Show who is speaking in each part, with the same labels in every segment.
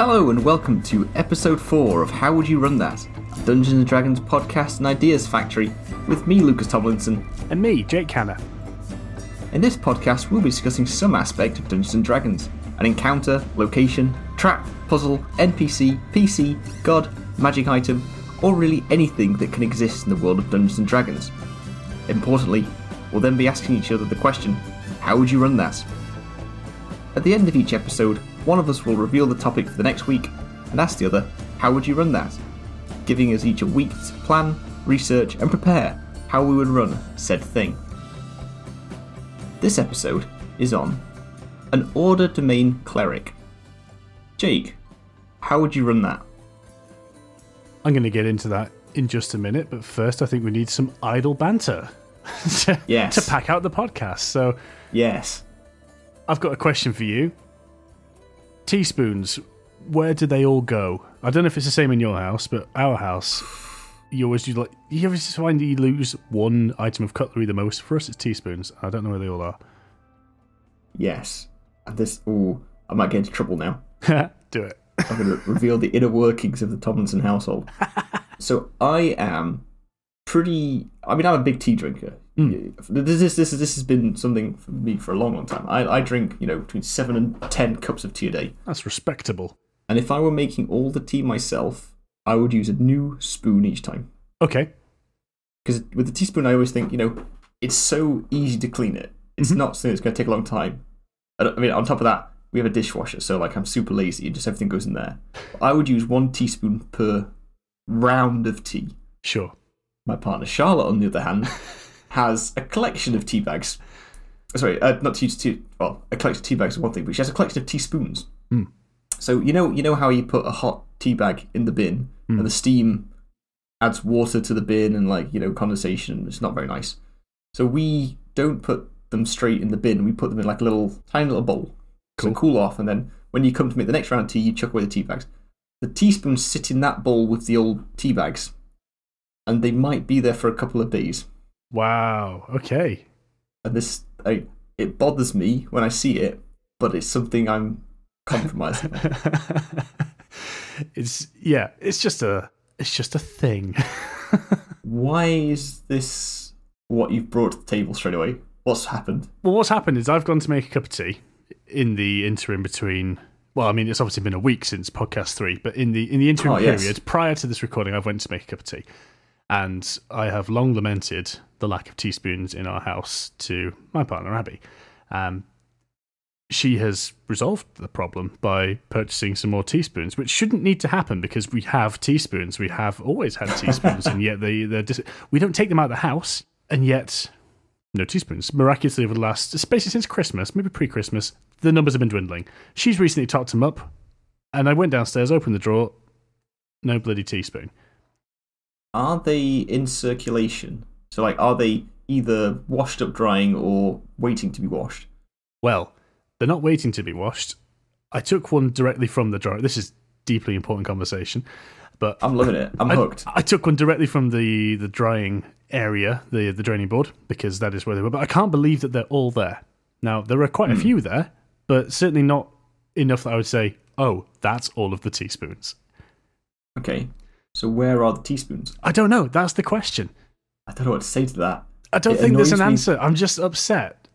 Speaker 1: Hello and welcome to episode 4 of How Would You Run That? Dungeons & Dragons podcast and ideas factory with me, Lucas Tomlinson.
Speaker 2: And me, Jake Canner.
Speaker 1: In this podcast, we'll be discussing some aspect of Dungeons & Dragons. An encounter, location, trap, puzzle, NPC, PC, god, magic item, or really anything that can exist in the world of Dungeons & Dragons. Importantly, we'll then be asking each other the question, how would you run that? At the end of each episode, one of us will reveal the topic for the next week and ask the other, how would you run that? Giving us each a week to plan, research and prepare how we would run said thing. This episode is on an Order Domain Cleric. Jake, how would you run that?
Speaker 2: I'm going to get into that in just a minute, but first I think we need some idle banter to pack out the podcast. So,
Speaker 1: yes,
Speaker 2: I've got a question for you. Teaspoons, where do they all go? I don't know if it's the same in your house, but our house, you ever just find that you lose one item of cutlery the most? For us, it's teaspoons. I don't know where they all are.
Speaker 1: Yes. And this, I might get into trouble now.
Speaker 2: Do it.
Speaker 1: I'm going to reveal the inner workings of the Tomlinson household. So I am I'm a big tea drinker. This has been something for me for a long, long time. I drink, between 7 and 10 cups of tea a day.
Speaker 2: That's respectable.
Speaker 1: And if I were making all the tea myself, I would use a new spoon each time.
Speaker 2: Okay.
Speaker 1: Because with the teaspoon, I always think, it's so easy to clean it. It's not something that's going to take a long time. On top of that, we have a dishwasher, so I'm super lazy and just everything goes in there. I would use 1 teaspoon per round of tea.
Speaker 2: Sure.
Speaker 1: My partner Charlotte, on the other hand, has a collection of tea bags. Sorry, not tea. Well, a collection of tea bags is one thing, but she has a collection of teaspoons. So you know how you put a hot tea bag in the bin and the steam adds water to the bin and condensation. It's not very nice. So we don't put them straight in the bin. We put them in a tiny little bowl. Cool. So cool off, and then when you come to make the next round of tea, you chuck away the tea bags. The teaspoons sit in that bowl with the old tea bags, and they might be there for a couple of days. Wow. Okay. And this, it bothers me when I see it, but it's something I'm compromising on.
Speaker 2: It's just a thing.
Speaker 1: Why is this what you've brought to the table straight away? What's happened?
Speaker 2: Well, what's happened is I've gone to make a cup of tea in the interim between. Well, it's obviously been a week since podcast 3, but in the interim period prior to this recording, I've went to make a cup of tea, and I have long lamented the lack of teaspoons in our house to my partner Abby. She has resolved the problem by purchasing some more teaspoons, which shouldn't need to happen because we have teaspoons. We have always had teaspoons, and yet we don't take them out of the house, and yet no teaspoons. Miraculously, over the last, especially since Christmas, maybe pre-Christmas, the numbers have been dwindling. She's recently topped them up, and I went downstairs, opened the drawer, no bloody teaspoon.
Speaker 1: Are they in circulation? So, are they either washed up drying or waiting to be washed?
Speaker 2: Well, they're not waiting to be washed. I took one directly from the drawer. This is deeply important conversation, but
Speaker 1: I'm loving it. I'm hooked.
Speaker 2: I took one directly from the drying area, the draining board, because that is where they were. But I can't believe that they're all there. Now, there are quite a few there, but certainly not enough that I would say, oh, that's all of the teaspoons. Okay.
Speaker 1: So where are the teaspoons?
Speaker 2: I don't know. That's the question.
Speaker 1: I don't know what to say to that.
Speaker 2: I don't think there's an answer. I'm just upset.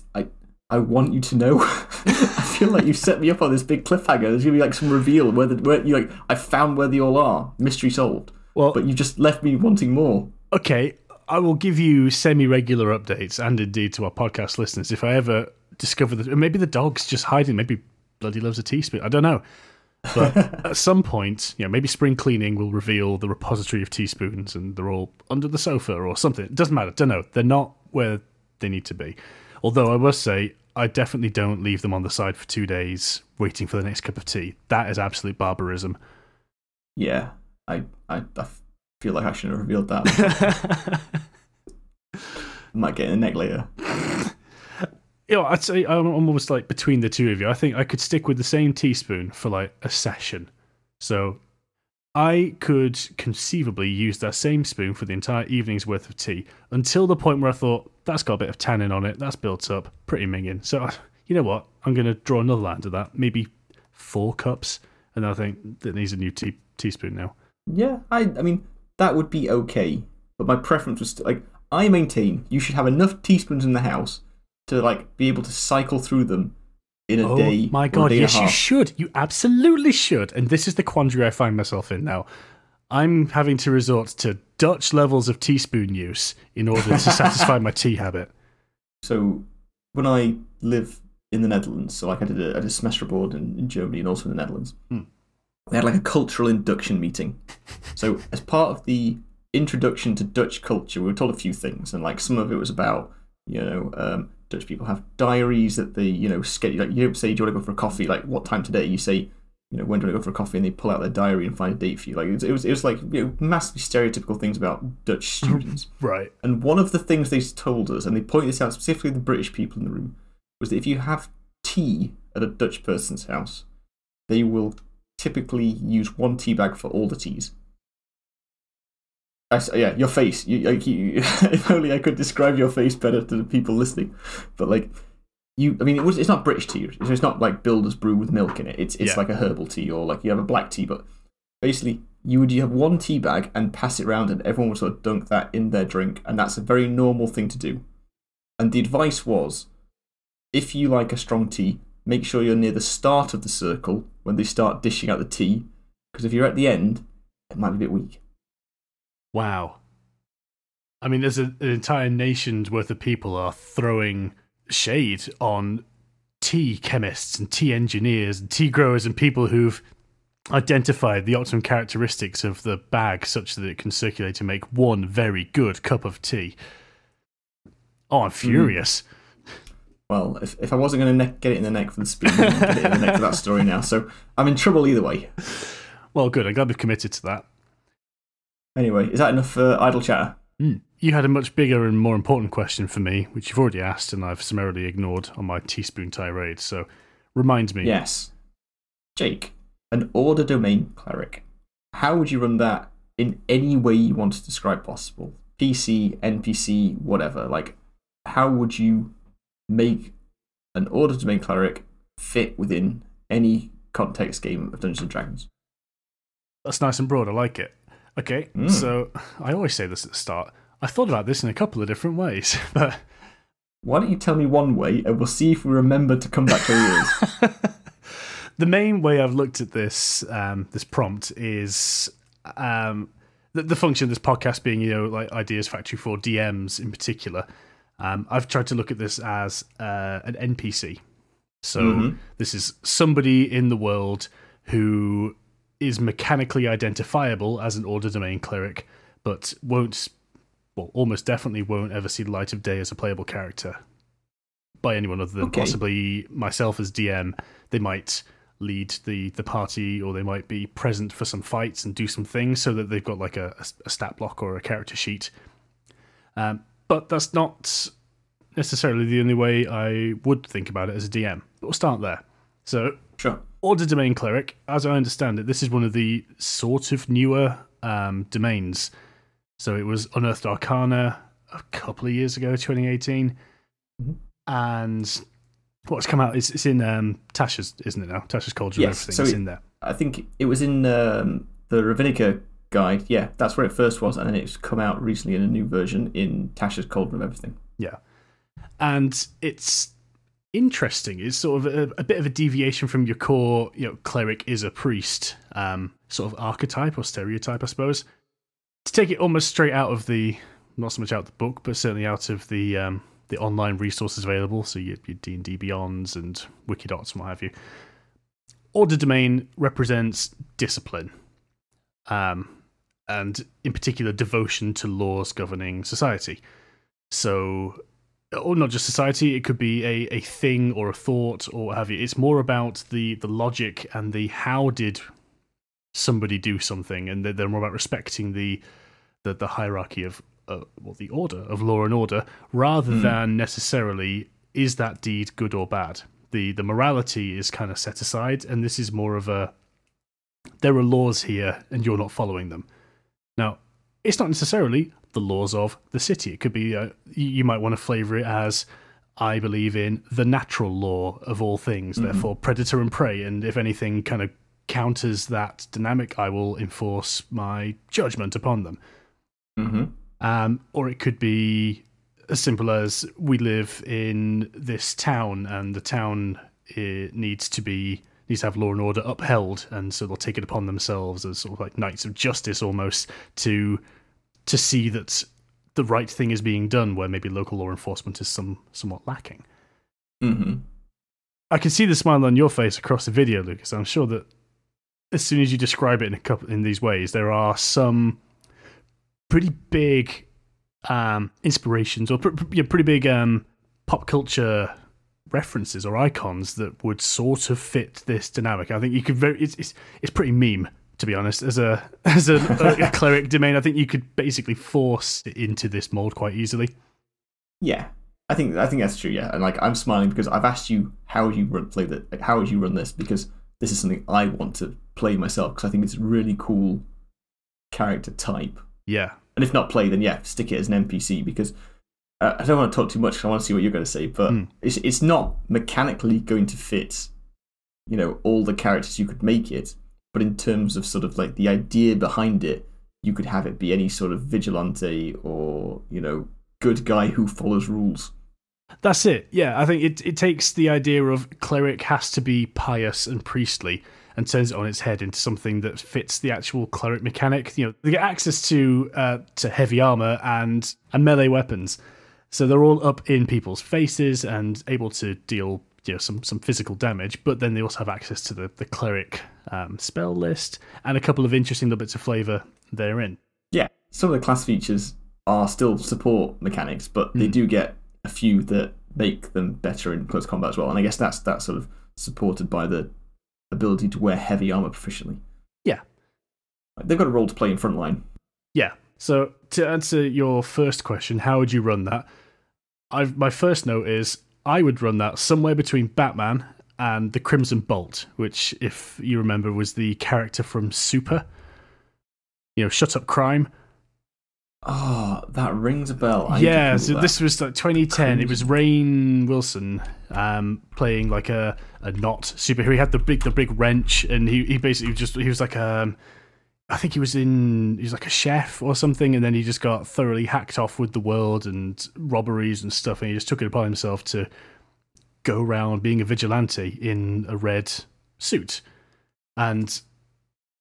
Speaker 1: I want you to know. I feel like you've set me up on this big cliffhanger. There's going to be some reveal where I found where they all are. Mystery solved. Well, but you've just left me wanting more.
Speaker 2: Okay, I will give you semi-regular updates, and indeed to our podcast listeners, if I ever discover that. Maybe the dog's just hiding. Maybe bloody loves a teaspoon. I don't know. But at some point, maybe spring cleaning will reveal the repository of teaspoons, and they're all under the sofa or something. It doesn't matter. Don't know. They're not where they need to be. Although I must say, I definitely don't leave them on the side for 2 days waiting for the next cup of tea. That is absolute barbarism.
Speaker 1: Yeah, I feel like I shouldn't have revealed that. I might get in the neck later.
Speaker 2: I'd say I'm almost between the two of you. I think I could stick with the same teaspoon for a session. So I could conceivably use that same spoon for the entire evening's worth of tea until the point where I thought, that's got a bit of tannin on it, that's built up, pretty minging. So, you know what? I'm going to draw another line to that. Maybe 4 cups, and I think that needs a new teaspoon now.
Speaker 1: Yeah, I mean, that would be okay, but my preference was like, I maintain you should have enough teaspoons in the house to like be able to cycle through them in a day.
Speaker 2: Oh my god, yes, you should. You absolutely should. And this is the quandary I find myself in now. I'm having to resort to Dutch levels of teaspoon use in order to satisfy my tea habit.
Speaker 1: So when I live in the Netherlands, so like I did a semester abroad in Germany and also in the Netherlands, we had like a cultural induction meeting. So as part of the introduction to Dutch culture, we were told a few things, and like some of it was about, Dutch people have diaries that they, schedule. Like, you don't say, do you want to go for a coffee? Like, what time today? You say, when do I go for a coffee? And they pull out their diary and find a date for you. Like, it was like, massively stereotypical things about Dutch students.
Speaker 2: Right.
Speaker 1: And one of the things they told us, and they pointed this out specifically to the British people in the room, was that if you have tea at a Dutch person's house, they will typically use 1 tea bag for all the teas. Yeah, your face. If only I could describe your face better to the people listening. But like, it's not British tea. It's not like Builder's Brew with milk in it. It's like a herbal tea, or like you have a black tea. But basically, you have 1 tea bag and pass it around, and everyone would sort of dunk that in their drink, and that's a very normal thing to do. And the advice was, if you like a strong tea, make sure you're near the start of the circle when they start dishing out the tea, because if you're at the end, it might be a bit weak.
Speaker 2: Wow. I mean, there's an entire nation's worth of people are throwing shade on tea chemists and tea engineers and tea growers and people who've identified the optimum characteristics of the bag such that it can circulate to make 1 very good cup of tea. Oh, I'm furious.
Speaker 1: Well, if I wasn't going to get it in the neck for the spoon, I'm going to get it in the neck for that story now. So I'm in trouble either way.
Speaker 2: Well, good. I'm glad we've committed to that.
Speaker 1: Anyway, is that enough for idle chatter?
Speaker 2: You had a much bigger and more important question for me, which you've already asked and I've summarily ignored on my teaspoon tirade, so remind me.
Speaker 1: Yes. Jake, an Order Domain Cleric. How would you run that in any way you want to describe possible? PC, NPC, whatever. Like, how would you make an Order Domain Cleric fit within any context game of Dungeons & Dragons?
Speaker 2: That's nice and broad, I like it. Okay, so I always say this at the start. I thought about this in a couple of different ways, but...
Speaker 1: Why don't you tell me one way, and we'll see if we remember to come back to yours.
Speaker 2: The main way I've looked at this this prompt is the function of this podcast being, like Ideas Factory for DMs in particular. I've tried to look at this as an NPC. So this is somebody in the world who is mechanically identifiable as an Order Domain Cleric, but almost definitely won't ever see the light of day as a playable character by anyone other than possibly myself as DM. They might lead the party, or they might be present for some fights and do some things so that they've got like a stat block or a character sheet. But that's not necessarily the only way I would think about it as a DM. But we'll start there. So,
Speaker 1: sure.
Speaker 2: Order Domain Cleric, as I understand it, this is one of the sort of newer domains. So it was Unearthed Arcana a couple of years ago, 2018. And what's come out, it's in Tasha's, isn't it now? Tasha's Cauldron,
Speaker 1: yes,
Speaker 2: everything's in there.
Speaker 1: I think it was in the Ravinica guide. Yeah, that's where it first was, and then it's come out recently in a new version in Tasha's Cauldron of Everything.
Speaker 2: Yeah. And it's interesting. It's sort of a bit of a deviation from your core, cleric is a priest sort of archetype or stereotype, I suppose. To take it almost straight out of not so much out of the book, but certainly out of the online resources available, so your D&D Beyonds and Wikidots and what have you. Order Domain represents discipline, and in particular devotion to laws governing society. So, or not just society, it could be a thing or a thought or what have you. It's more about the logic and the how did somebody do something, and they're more about respecting the hierarchy of the order of law and order, rather than necessarily is that deed good or bad. The morality is kind of set aside, and this is more of there are laws here and you're not following them. Now, it's not necessarily the laws of the city. It could be you might want to flavour it as I believe in the natural law of all things, therefore predator and prey, and if anything kind of counters that dynamic, I will enforce my judgment upon them. Or it could be as simple as we live in this town, and the town needs to have law and order upheld, and so they'll take it upon themselves as sort of like knights of justice almost to see that the right thing is being done where maybe local law enforcement is somewhat lacking. I can see the smile on your face across the video, Lucas. I'm sure that as soon as you describe it in these ways, there are some pretty big inspirations or pretty big pop culture references or icons that would sort of fit this dynamic. I think you could it's pretty meme, to be honest. As a cleric domain, I think you could basically force it into this mold quite easily.
Speaker 1: Yeah, I think that's true. Yeah, and like I'm smiling because I've asked you how would you run this, because this is something I want to play myself, because I think it's a really cool character type.
Speaker 2: Yeah,
Speaker 1: and if not play, then yeah, stick it as an NPC, because I don't want to talk too much. I want to see what you're going to say, but it's not mechanically going to fit, all the characters you could make it. But in terms of sort of like the idea behind it, you could have it be any sort of vigilante or good guy who follows rules.
Speaker 2: That's it. Yeah, I think it takes the idea of cleric has to be pious and priestly and turns it on its head into something that fits the actual cleric mechanic. They get access to heavy armor and melee weapons. So they're all up in people's faces and able to deal some physical damage, but then they also have access to the cleric spell list and a couple of interesting little bits of flavour therein. Yeah.
Speaker 1: Some of the class features are still support mechanics, but they do get a few that make them better in close combat as well. And I guess that's sort of supported by the ability to wear heavy armour proficiently.
Speaker 2: Yeah.
Speaker 1: They've got a role to play in frontline.
Speaker 2: Yeah. So to answer your first question, how would you run that? My first note is I would run that somewhere between Batman and the Crimson Bolt, which, if you remember, was the character from Super. Shut Up Crime.
Speaker 1: Oh, that rings a bell.
Speaker 2: This was like 2010. It was Rainn Wilson playing like a not superhero. He had the big wrench, and he basically he was like I think he was like a chef or something, and then he just got thoroughly hacked off with the world and robberies and stuff, and he just took it upon himself to go around being a vigilante in a red suit. And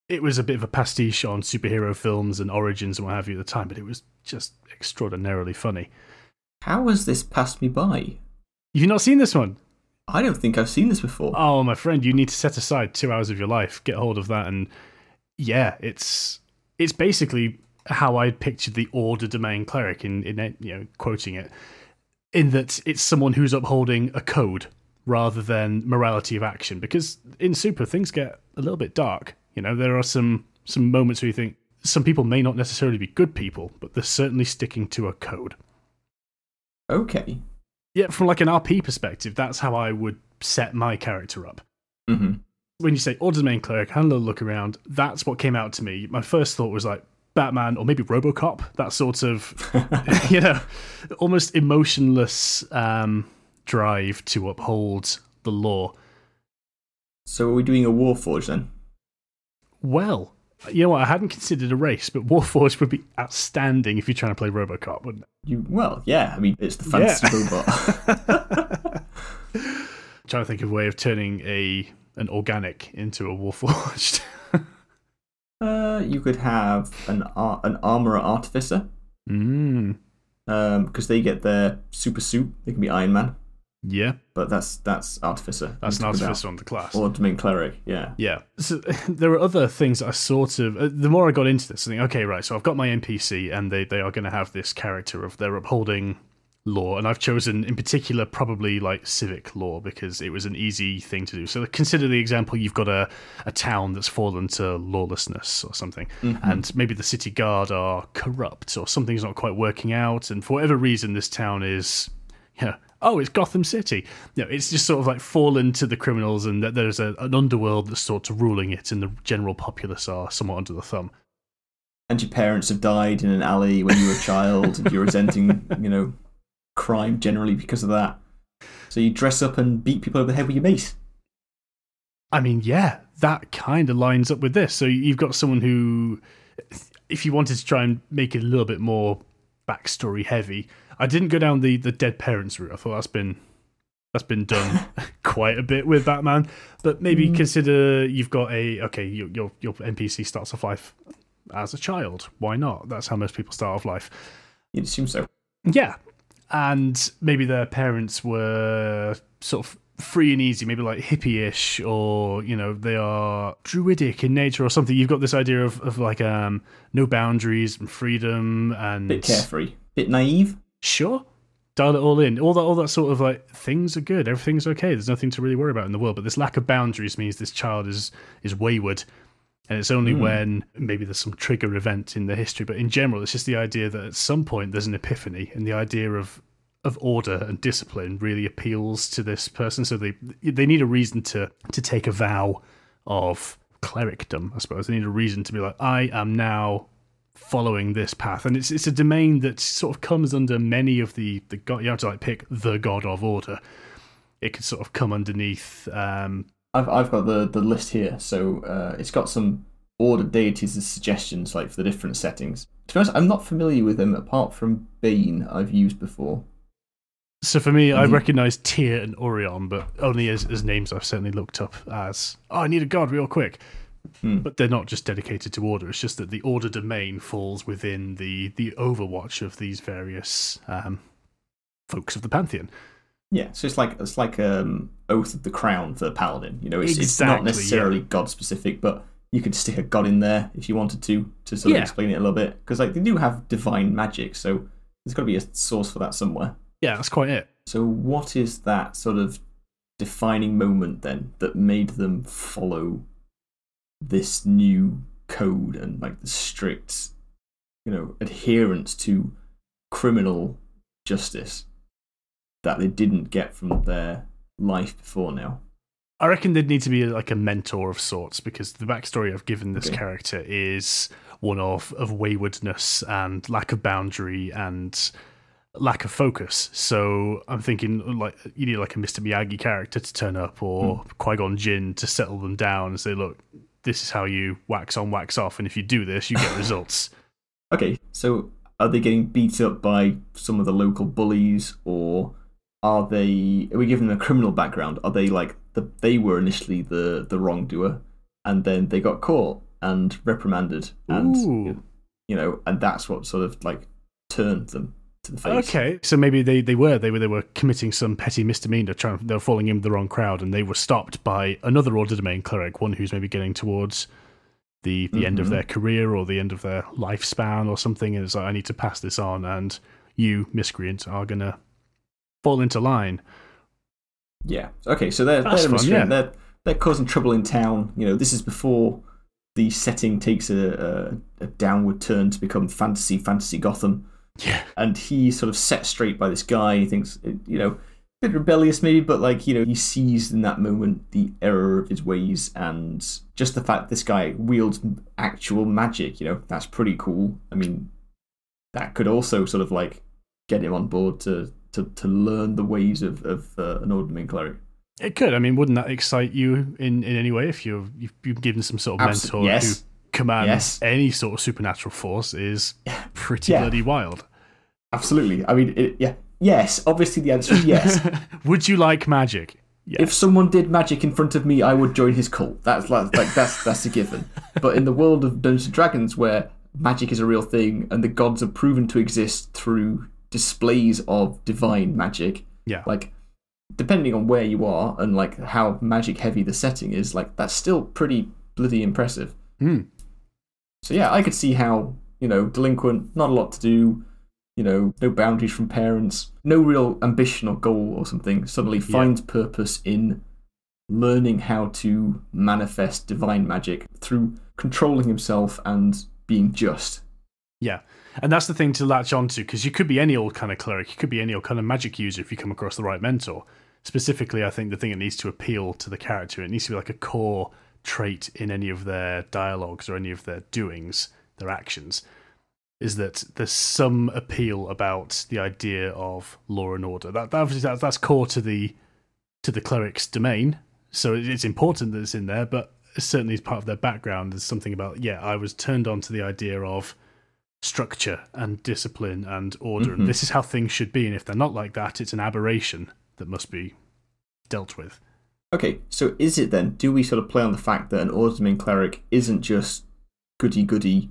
Speaker 2: it was a bit of a pastiche on superhero films and origins and what have you at the time, but it was just extraordinarily funny.
Speaker 1: How has this passed me by?
Speaker 2: You've not seen this one?
Speaker 1: I don't think I've seen this before.
Speaker 2: Oh, my friend, you need to set aside 2 hours of your life, get hold of that, and yeah, it's basically how I pictured the Order Domain Cleric in quoting it, in that it's someone who's upholding a code rather than morality of action. Because in Super, things get a little bit dark. There are some moments where you think some people may not necessarily be good people, but they're certainly sticking to a code.
Speaker 1: Okay.
Speaker 2: Yeah, from like an RP perspective, that's how I would set my character up.
Speaker 1: Mm-hmm.
Speaker 2: When you say Order Domain Cleric, I had a little look around. That's what came out to me. My first thought was like Batman or maybe RoboCop. That sort of, almost emotionless drive to uphold the law.
Speaker 1: So are we doing a Warforged then?
Speaker 2: Well, you know what? I hadn't considered a race, but Warforged would be outstanding if you're trying to play RoboCop, wouldn't it?
Speaker 1: Well, yeah. I mean, it's the fantasy robot.
Speaker 2: I'm trying to think of a way of turning an organic into a Warforged.
Speaker 1: You could have an armourer artificer. Because they get their super suit. They can be Iron Man.
Speaker 2: Yeah.
Speaker 1: But that's artificer.
Speaker 2: That's an artificer on the class.
Speaker 1: Or domain cleric, yeah.
Speaker 2: Yeah. So there are other things that I sort of... the more I got into this, I think, okay, right, so I've got my NPC, and they are going to have this character of they're upholding law, and I've chosen in particular probably like civic law because it was an easy thing to do. So consider the example, you've got a town that's fallen to lawlessness or something, and maybe the city guard are corrupt or something's not quite working out, and for whatever reason this town is, it's Gotham City. It's just sort of like fallen to the criminals, and that there's an underworld that's sort of ruling it, and the general populace are somewhat under the thumb.
Speaker 1: And your parents have died in an alley when you were a child, and you're resenting, crime generally because of that. So you dress up and beat people over the head with your mace.
Speaker 2: I mean, yeah, that kind of lines up with this. So you've got someone who, if you wanted to try and make it a little bit more backstory heavy, I didn't go down the dead parents route. I thought that's been done quite a bit with Batman. But maybe consider you've got your NPC starts off life as a child. Why not? That's how most people start off life.
Speaker 1: You'd assume so.
Speaker 2: Yeah. And maybe their parents were sort of free and easy, maybe like hippie-ish, or, they are druidic in nature or something. You've got this idea of like no boundaries and freedom and...
Speaker 1: Bit carefree. Bit naive.
Speaker 2: Sure. Dial it all in. All that sort of like, things are good, everything's okay, there's nothing to really worry about in the world. But this lack of boundaries means this child is wayward. And it's only when maybe there's some trigger event in the history, but in general, it's just the idea that at some point there's an epiphany, and the idea of order and discipline really appeals to this person. So they need a reason to take a vow of clericdom, I suppose. They need a reason to be like, I am now following this path. And it's a domain that sort of comes under many of the god. You have to like pick the god of order. It could sort of come underneath...
Speaker 1: I've got the list here, so it's got some order deities as suggestions, like for the different settings. To be honest, I'm not familiar with them apart from Bane I've used before.
Speaker 2: So for me, I recognise Tyr and Orion, but only as names I've certainly looked up as, I need a god real quick. But they're not just dedicated to order, it's just that the order domain falls within the overwatch of these various folks of the Pantheon.
Speaker 1: Yeah, so it's like Oath of the Crown for Paladin. It's not necessarily god specific, but you could stick a god in there if you wanted to sort of explain it a little bit, because like they do have divine magic, so there's got to be a source for that somewhere.
Speaker 2: Yeah, that's quite it.
Speaker 1: So what is that sort of defining moment then that made them follow this new code and like the strict, adherence to criminal justice that they didn't get from their life before now?
Speaker 2: I reckon there'd need to be like a mentor of sorts, because the backstory I've given this character is one of waywardness and lack of boundary and lack of focus. So I'm thinking like you need like a Mr. Miyagi character to turn up, or Qui-Gon Jinn to settle them down and say, look, this is how you wax on, wax off, and if you do this, you get results. Okay,
Speaker 1: so are they getting beat up by some of the local bullies, or are we giving them a criminal background? Are they like they were initially the wrongdoer, and then they got caught and reprimanded, and and that's what sort of like turned them to the face?
Speaker 2: Okay, so maybe they were committing some petty misdemeanor, they were falling in with the wrong crowd, and they were stopped by another Order Domain Cleric, one who's maybe getting towards the end of their career or the end of their lifespan or something, and it's like, I need to pass this on, and you, miscreant, are gonna fall into line.
Speaker 1: Yeah. Okay, so they're they're causing trouble in town. This is before the setting takes a downward turn to become fantasy Gotham.
Speaker 2: Yeah.
Speaker 1: And he's sort of set straight by this guy. He thinks, a bit rebellious maybe, but like, he sees in that moment the error of his ways, and just the fact this guy wields actual magic, that's pretty cool. I mean, that could also sort of like get him on board to learn the ways of an Order Domain Cleric.
Speaker 2: It could. I mean, wouldn't that excite you in any way if you've given some sort of mentor who commands any sort of supernatural force is pretty bloody wild?
Speaker 1: Absolutely. I mean, yes. Obviously, the answer is yes.
Speaker 2: Would you like magic? Yes.
Speaker 1: If someone did magic in front of me, I would join his cult. That's a given. But in the world of Dungeons and Dragons, where magic is a real thing and the gods are proven to exist through displays of divine magic, like depending on where you are and like how magic heavy the setting is, like that's still pretty bloody impressive. So yeah, I could see how, delinquent, not a lot to do, no boundaries from parents, no real ambition or goal or something, suddenly finds purpose in learning how to manifest divine magic through controlling himself and being just.
Speaker 2: Yeah. And that's the thing to latch onto, because you could be any old kind of cleric, you could be any old kind of magic user if you come across the right mentor. Specifically, I think the thing that needs to appeal to the character, it needs to be like a core trait in any of their dialogues or any of their doings, their actions. is that there's some appeal about the idea of law and order. That's core to the cleric's domain, so it's important that it's in there, but certainly as part of their background, there's something about, I was turned on to the idea of structure and discipline and order, and this is how things should be, and if they're not like that, it's an aberration that must be dealt with.
Speaker 1: Okay, so is it then, do we sort of play on the fact that an Order Domain Cleric isn't just goody-goody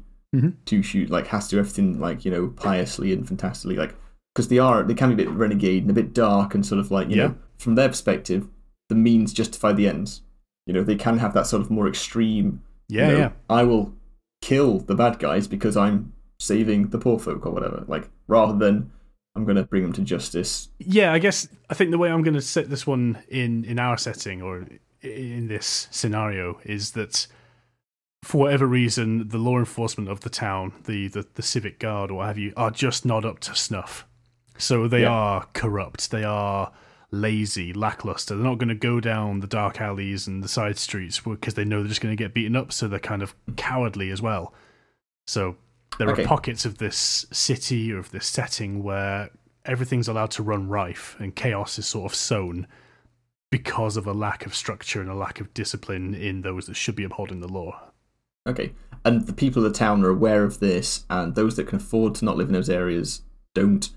Speaker 1: to shoot, like, has to do everything, like, piously and fantastically, like, because they can be a bit renegade and a bit dark and sort of like, you know, from their perspective, the means justify the ends. They can have that sort of more extreme, I will kill the bad guys because I'm saving the poor folk or whatever, like, rather than I'm going to bring them to justice. Yeah,
Speaker 2: I think the way I'm going to set this one in our setting or in this scenario is that for whatever reason, the law enforcement of the town, the civic guard or what have you, are just not up to snuff. So they are corrupt, they are lazy, lackluster. They're not going to go down the dark alleys and the side streets because they know they're just going to get beaten up, so they're kind of cowardly as well. So there are pockets of this city or of this setting where everything's allowed to run rife and chaos is sort of sown because of a lack of structure and a lack of discipline in those that should be upholding the law.
Speaker 1: Okay, and the people of the town are aware of this, and those that can afford to not live in those areas don't.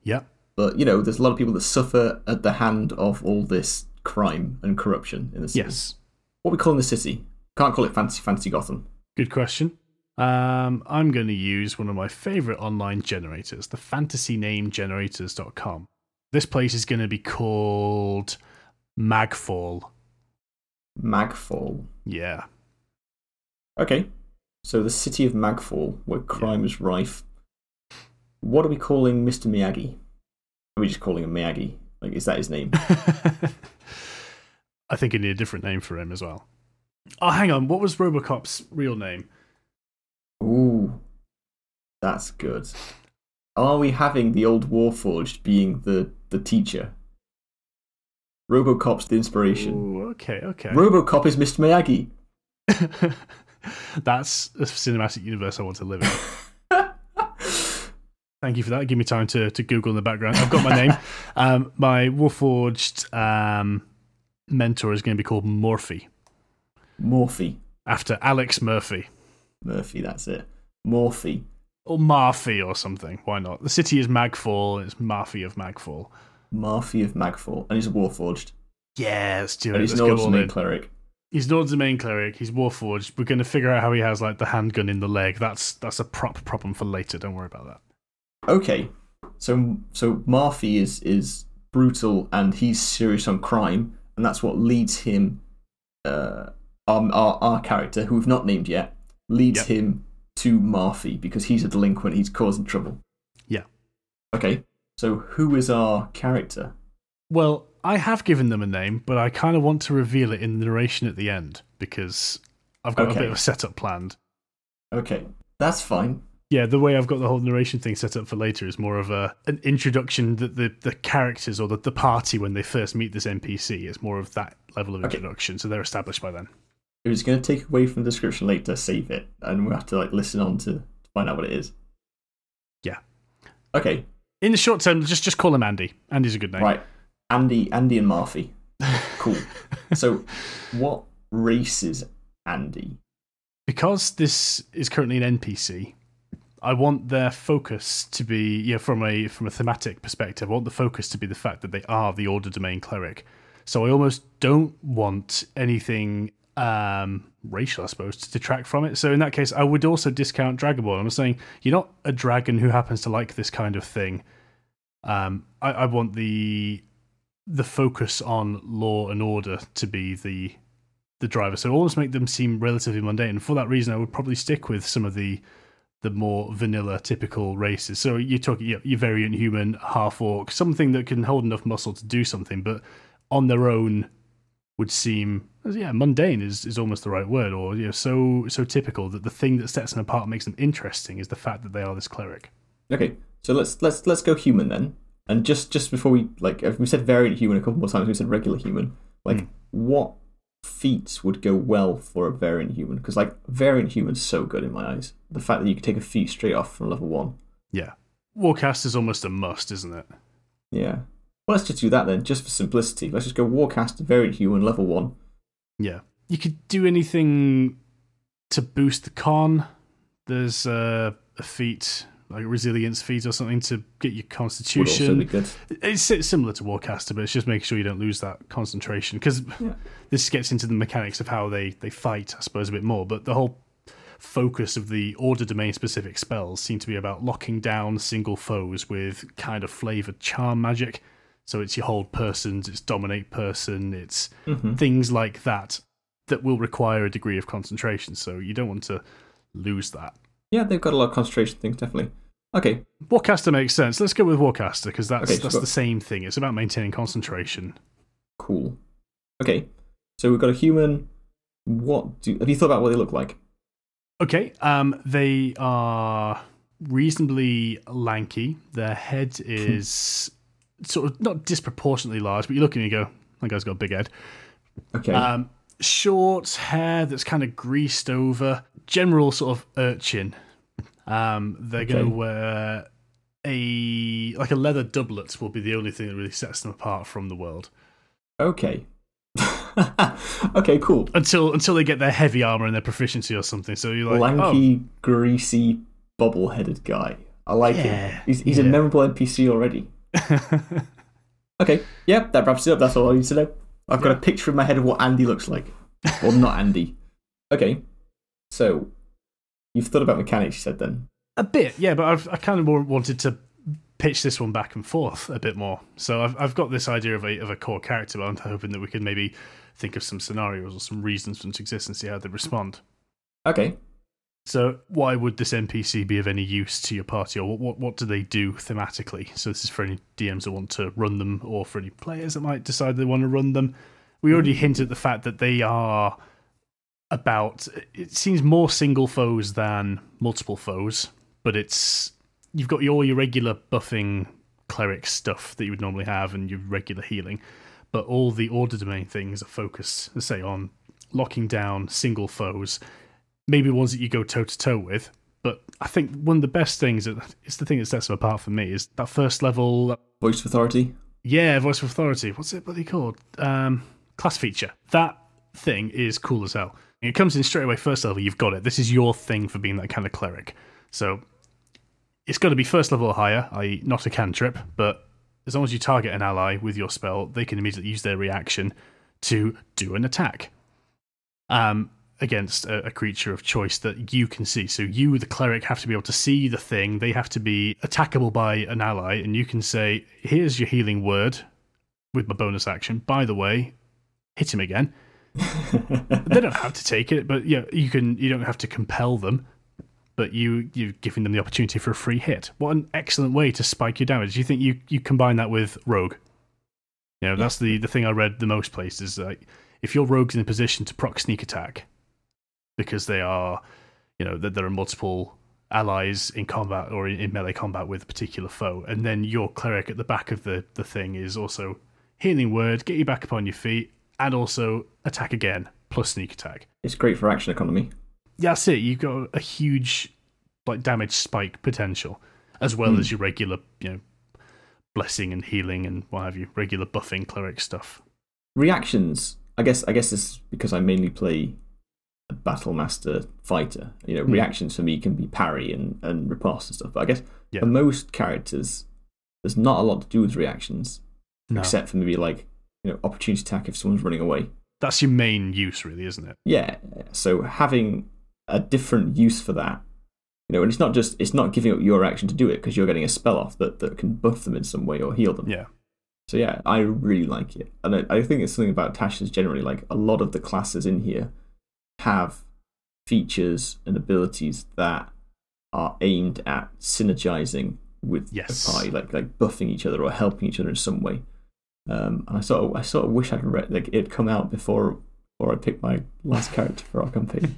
Speaker 2: Yeah.
Speaker 1: But, there's a lot of people that suffer at the hand of all this crime and corruption in the city.
Speaker 2: Yes.
Speaker 1: What are we calling the city? Can't call it Fantasy Gotham.
Speaker 2: Good question. I'm going to use one of my favourite online generators, the fantasynamegenerators.com. This place is going to be called Magfall.
Speaker 1: Magfall?
Speaker 2: Yeah.
Speaker 1: Okay. So the city of Magfall, where crime is rife. What are we calling Mr. Miyagi? Are we just calling him Miyagi? Like, is that his name?
Speaker 2: I think I need a different name for him as well. Oh, hang on. What was Robocop's real name?
Speaker 1: Ooh, that's good. Are we having the old Warforged being the teacher? Robocop's the inspiration.
Speaker 2: Ooh, okay.
Speaker 1: Robocop is Mr. Miyagi.
Speaker 2: That's a cinematic universe I want to live in. Thank you for that. Give me time to Google in the background. I've got my name. My Warforged mentor is going to be called Morphy.
Speaker 1: Morphy.
Speaker 2: After Alex Murphy.
Speaker 1: Murphy, that's it. Morphy.
Speaker 2: Or Marphy or something. Why not? The city is Magfall. It's Marphy of Magfall.
Speaker 1: Marphy of Magfall. And he's a Warforged.
Speaker 2: Yeah, let's do it.
Speaker 1: And he's an Order Domain Cleric.
Speaker 2: He's an Order Domain Cleric. He's Warforged. We're going to figure out how he has like the handgun in the leg. That's a problem for later. Don't worry about that.
Speaker 1: Okay. So Marphy is brutal and he's serious on crime, and that's what leads him, our character, who we've not named yet, leads him to Marphy because he's a delinquent, he's causing trouble.
Speaker 2: Yeah.
Speaker 1: Okay, so who is our character?
Speaker 2: Well, I have given them a name, but I kind of want to reveal it in the narration at the end because I've got a bit of a setup planned. Okay,
Speaker 1: that's fine.
Speaker 2: Yeah, the way I've got the whole narration thing set up for later is more of an introduction that the characters or the party, when they first meet this NPC, is more of that level of introduction, so they're established by then.
Speaker 1: If it's going to take away from the description later, save it, and we'll have to listen on to find out what it is.
Speaker 2: Yeah.
Speaker 1: Okay.
Speaker 2: In the short term, just call him Andy. Andy's a good name.
Speaker 1: Right. Andy and Marphy. Cool. So, what race is Andy?
Speaker 2: Because this is currently an NPC, I want their focus to be, from a thematic perspective, I want the focus to be the fact that they are the Order Domain Cleric. So I almost don't want anything racial, I suppose, to detract from it. So in that case, I would also discount Dragonborn. I'm saying you're not a dragon who happens to like this kind of thing. I want the focus on law and order to be the driver. So almost make them seem relatively mundane. And for that reason, I would probably stick with some of the more vanilla, typical races. So you're talking your variant human, half-orc, something that can hold enough muscle to do something, but on their own would seem, mundane is almost the right word, or so typical that the thing that sets them apart and makes them interesting is the fact that they are this cleric.
Speaker 1: Okay, so let's go human then. And just before we said variant human a couple more times, we said regular human. What feats would go well for a variant human, because like variant human's so good in my eyes. The fact that you can take a feat straight off from level 1.
Speaker 2: Yeah. Warcast is almost a must, isn't it?
Speaker 1: Yeah. Well, let's just do that then, just for simplicity. Let's just go Warcast, variant human, level 1.
Speaker 2: Yeah. You could do anything to boost the con. There's a feat, like a resilience feat or something, to get your constitution.
Speaker 1: Would also be good.
Speaker 2: It's similar to Warcaster, but it's just making sure you don't lose that concentration. Because this gets into the mechanics of how they fight, I suppose, a bit more. But the whole focus of the Order Domain specific spells seem to be about locking down single foes with kind of flavoured charm magic. So it's your hold persons, it's dominate person, it's things like that will require a degree of concentration. So you don't want to lose that.
Speaker 1: Yeah, they've got a lot of concentration things, definitely. Okay.
Speaker 2: Warcaster makes sense. Let's go with Warcaster, because that's the same thing. It's about maintaining concentration.
Speaker 1: Cool. Okay. So we've got a human. Have you thought about what they look like?
Speaker 2: Okay. They are reasonably lanky. Their head is sort of not disproportionately large, but you look at it and you go, that guy's got a big head.
Speaker 1: Okay.
Speaker 2: Short hair that's kind of greased over. General sort of urchin. They're going to wear a leather doublet will be the only thing that really sets them apart from the world.
Speaker 1: Okay. Okay, cool.
Speaker 2: Until they get their heavy armor and their proficiency or something. So you're like,
Speaker 1: lanky, greasy, bobble-headed guy. I like it. He's a memorable NPC already. Okay, yeah, that wraps it up. That's all I need to know. I've got a picture in my head of what Andy looks like. Well, not Andy. Okay, so you've thought about mechanics, you said then?
Speaker 2: A bit, yeah, but I kind of wanted to pitch this one back and forth a bit more. So I've got this idea of a core character, but I'm hoping that we can maybe think of some scenarios or some reasons for them to exist and see how they respond.
Speaker 1: Okay.
Speaker 2: So why would this NPC be of any use to your party, or what do they do thematically? So this is for any DMs that want to run them, or for any players that might decide they want to run them. We already hinted at the fact that they are about, it seems, more single foes than multiple foes, but you've got all your regular buffing cleric stuff that you would normally have and your regular healing, but all the Order Domain things are focused, let's say, on locking down single foes, maybe ones that you go toe-to-toe with. But I think one of the best things, it's the thing that sets them apart for me, is that first level...
Speaker 1: Voice of Authority?
Speaker 2: Yeah, Voice of Authority. What's it bloody called? Class feature. That thing is cool as hell. It comes in straight away, first level, you've got it. This is your thing for being that kind of cleric. So it's got to be first level or higher, i.e. not a cantrip, but as long as you target an ally with your spell, they can immediately use their reaction to do an attack against a creature of choice that you can see. So you, the cleric, have to be able to see the thing. They have to be attackable by an ally, and you can say, here's your healing word with my bonus action. By the way, hit him again. They don't have to take it, but yeah, you don't have to compel them, but you're giving them the opportunity for a free hit. What an excellent way to spike your damage. Do you think you combine that with rogue? You know, that's the thing I read the most places. If your rogue's in a position to proc sneak attack, because they are, that there are multiple allies in combat or in melee combat with a particular foe, and then your cleric at the back of the thing is also healing word, get you back upon your feet, and also attack again, plus sneak attack.
Speaker 1: It's great for action economy.
Speaker 2: Yeah, that's it. You've got a huge damage spike potential, as well as your regular, blessing and healing and what have you, regular buffing cleric stuff.
Speaker 1: Reactions. I guess this is because I mainly play a battle master fighter. Reactions for me can be parry and riposte and stuff. But I guess for most characters, there's not a lot to do with reactions, except for maybe opportunity attack if someone's running away.
Speaker 2: That's your main use, really, isn't it?
Speaker 1: Yeah. So having a different use for that, and it's not giving up your action to do it because you're getting a spell off that can buff them in some way or heal them.
Speaker 2: Yeah.
Speaker 1: So yeah, I really like it, and I think it's something about Tasha's generally. Like a lot of the classes in here have features and abilities that are aimed at synergizing with the party, like buffing each other or helping each other in some way. And I sort of wish I'd read it'd come out before I picked my last character for our campaign.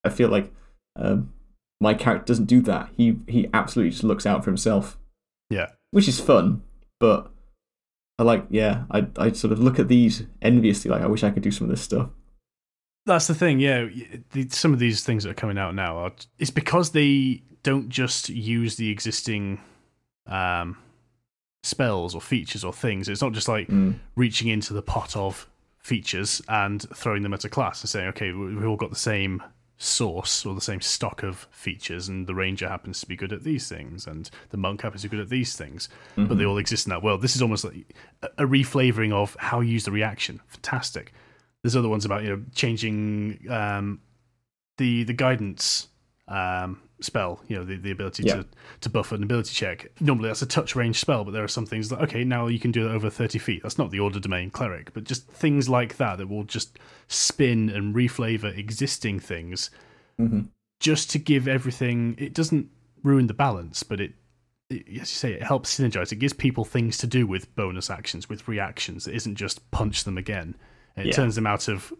Speaker 1: I feel like my character doesn't do that. He absolutely just looks out for himself.
Speaker 2: Yeah,
Speaker 1: which is fun, but I sort of look at these enviously, like I wish I could do some of this stuff.
Speaker 2: That's the thing, yeah. Some of these things that are coming out now it's because they don't just use the existing spells or features or things. It's not just like reaching into the pot of features and throwing them at a class and saying, okay, we've all got the same source or the same stock of features, and the ranger happens to be good at these things and the monk happens to be good at these things, but they all exist in that world. This is almost like a reflavoring of how you use the reaction. Fantastic. There's other ones about
Speaker 1: changing
Speaker 2: the guidance spell, the ability to buff an ability check. Normally that's a touch range spell, but there are some things that, okay, now you can do that over 30 feet. That's not the Order Domain Cleric, but just things like that will just spin and reflavor existing things just to give everything. It doesn't ruin the balance, but it, as you say, it helps synergize. It gives people things to do with bonus actions, with reactions. It isn't just punch them again. And it turns them out of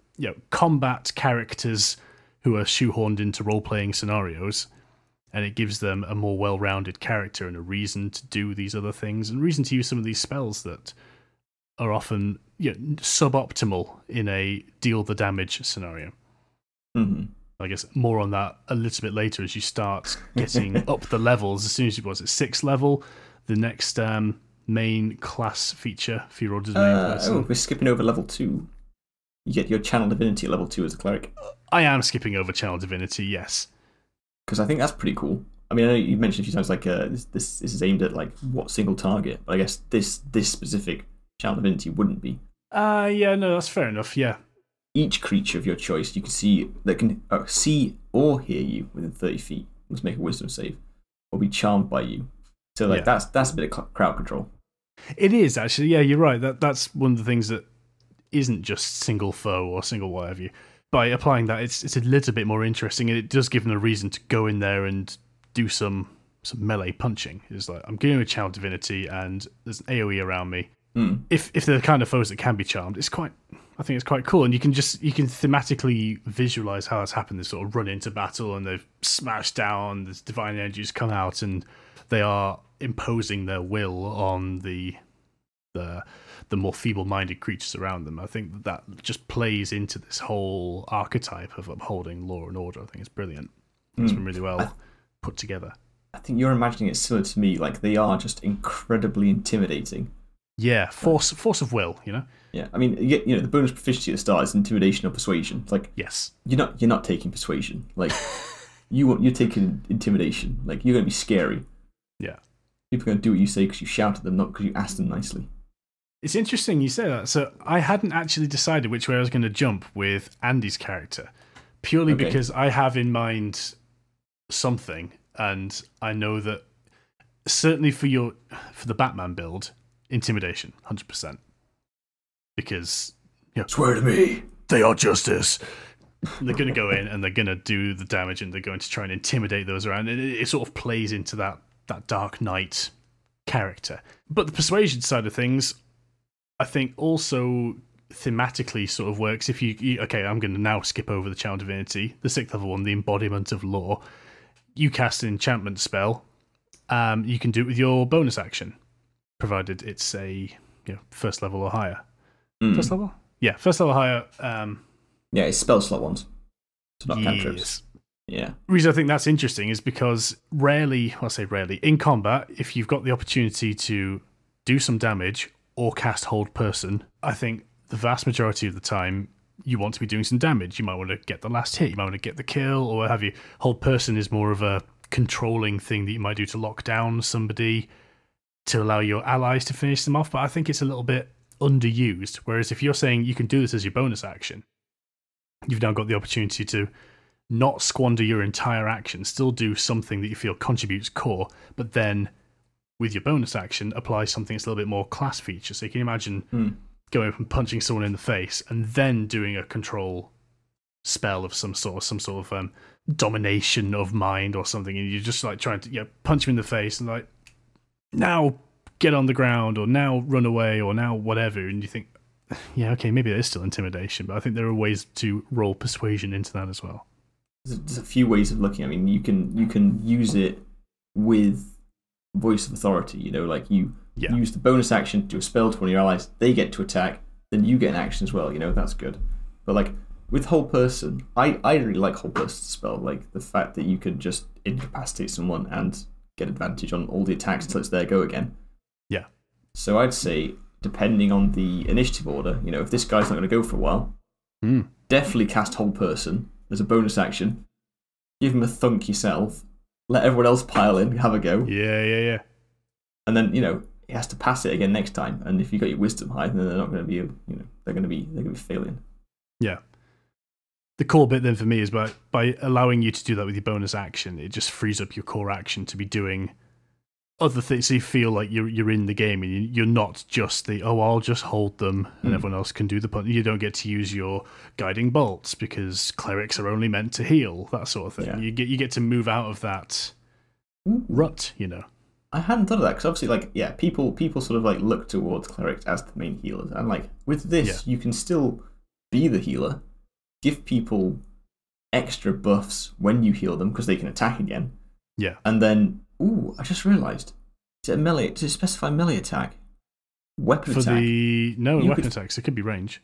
Speaker 2: combat characters who are shoehorned into role-playing scenarios, and it gives them a more well-rounded character and a reason to do these other things and reason to use some of these spells that are often suboptimal in a deal the damage scenario. I guess more on that a little bit later as you start getting up the levels. As soon as you was at 6th level, the next main class feature for your Order Domain person.
Speaker 1: We're skipping over level 2. You get your Channel Divinity at level 2 as a cleric.
Speaker 2: I am skipping over Channel Divinity, yes.
Speaker 1: Because I think that's pretty cool. I mean, I know you mentioned a few times like this is aimed at like what single target, but I guess this specific Channel Divinity wouldn't be.
Speaker 2: Yeah, no, that's fair enough. Yeah.
Speaker 1: Each creature of your choice you can see that can see or hear you within 30 feet must make a Wisdom save or be charmed by you. So like that's a bit of crowd control.
Speaker 2: It is actually. Yeah, you're right. That's one of the things that isn't just single foe or single what have you. By applying that, it's a little bit more interesting, and it does give them a reason to go in there and do some melee punching. It's like, I'm getting a Channel Divinity, and there's an AoE around me. If they're the kind of foes that can be charmed, I think it's quite cool, and you can thematically visualize how that's happened. They sort of run into battle, and they've smashed down. There's divine energies come out, and they are imposing their will on the more feeble-minded creatures around them. I think that just plays into this whole archetype of upholding law and order. I think it's brilliant. It's been really well put together.
Speaker 1: I think you're imagining it similar to me. Like, they are just incredibly intimidating.
Speaker 2: Yeah, force of will,
Speaker 1: Yeah, I mean, the bonus proficiency at the start is intimidation or persuasion. It's like,
Speaker 2: yes,
Speaker 1: you're not taking persuasion. Like, you're taking intimidation. Like, you're going to be scary.
Speaker 2: Yeah,
Speaker 1: people are going to do what you say because you shout at them, not because you asked them nicely.
Speaker 2: It's interesting you say that. So I hadn't actually decided which way I was going to jump with Andy's character, purely because I have in mind something, and I know that certainly for the Batman build, intimidation, 100%. Because
Speaker 1: swear to me,
Speaker 2: they are justice. They're going to go in and they're going to do the damage, and they're going to try and intimidate those around. And it sort of plays into that Dark Knight character. But the persuasion side of things, I think also thematically sort of works. If you I'm going to now skip over the Channel Divinity, the 6th level one, the embodiment of law. You cast an enchantment spell. You can do it with your bonus action, provided it's a first level or higher. First level? Yeah, first level higher.
Speaker 1: Yeah, it's spell slot ones, so not cantrips. Yeah.
Speaker 2: The reason I think that's interesting is because rarely, in combat, if you've got the opportunity to do some damage or cast Hold Person, I think the vast majority of the time you want to be doing some damage. You might want to get the last hit, you might want to get the kill, or what have you. Hold Person is more of a controlling thing that you might do to lock down somebody to allow your allies to finish them off, but I think it's a little bit underused. Whereas if you're saying you can do this as your bonus action, you've now got the opportunity to not squander your entire action, still do something that you feel contributes core, but then with your bonus action apply something that's a little bit more class feature. So you can imagine going up and punching someone in the face and then doing a control spell of some sort of domination of mind or something, and you're just like trying to punch him in the face and like, now get on the ground, or now run away, or now whatever, and you think, okay, maybe that is still intimidation, but I think there are ways to roll persuasion into that as well.
Speaker 1: There's a few ways of looking. I mean, you can use it with voice of authority. Like you use the bonus action to do a spell to one of your allies, they get to attack, then you get an action as well, that's good. But like with Whole Person, I really like Whole Person spell, like the fact that you can just incapacitate someone and get advantage on all the attacks until it's their go again.
Speaker 2: Yeah.
Speaker 1: So I'd say, depending on the initiative order, if this guy's not going to go for a while, definitely cast Whole Person as a bonus action. Give him a thunk yourself. Let everyone else pile in, have a go.
Speaker 2: Yeah.
Speaker 1: And then, he has to pass it again next time. And if you got your wisdom high, then they're not going to be, they're going to be failing.
Speaker 2: Yeah. The core bit then for me is by allowing you to do that with your bonus action, it just frees up your core action to be doing other things, so you feel like you're in the game and you're not just I'll just hold them and everyone else can do the punch. You don't get to use your guiding bolts because clerics are only meant to heal, that sort of thing. Yeah. You get to move out of that rut,
Speaker 1: I hadn't thought of that because obviously, people sort of like look towards clerics as the main healers, and like with this, you can still be the healer, give people extra buffs when you heal them because they can attack again.
Speaker 2: Yeah,
Speaker 1: and then. Ooh, I just realised. Is it a melee? Does it specify melee attack? Weapon attack?
Speaker 2: Weapon attacks. It could be range.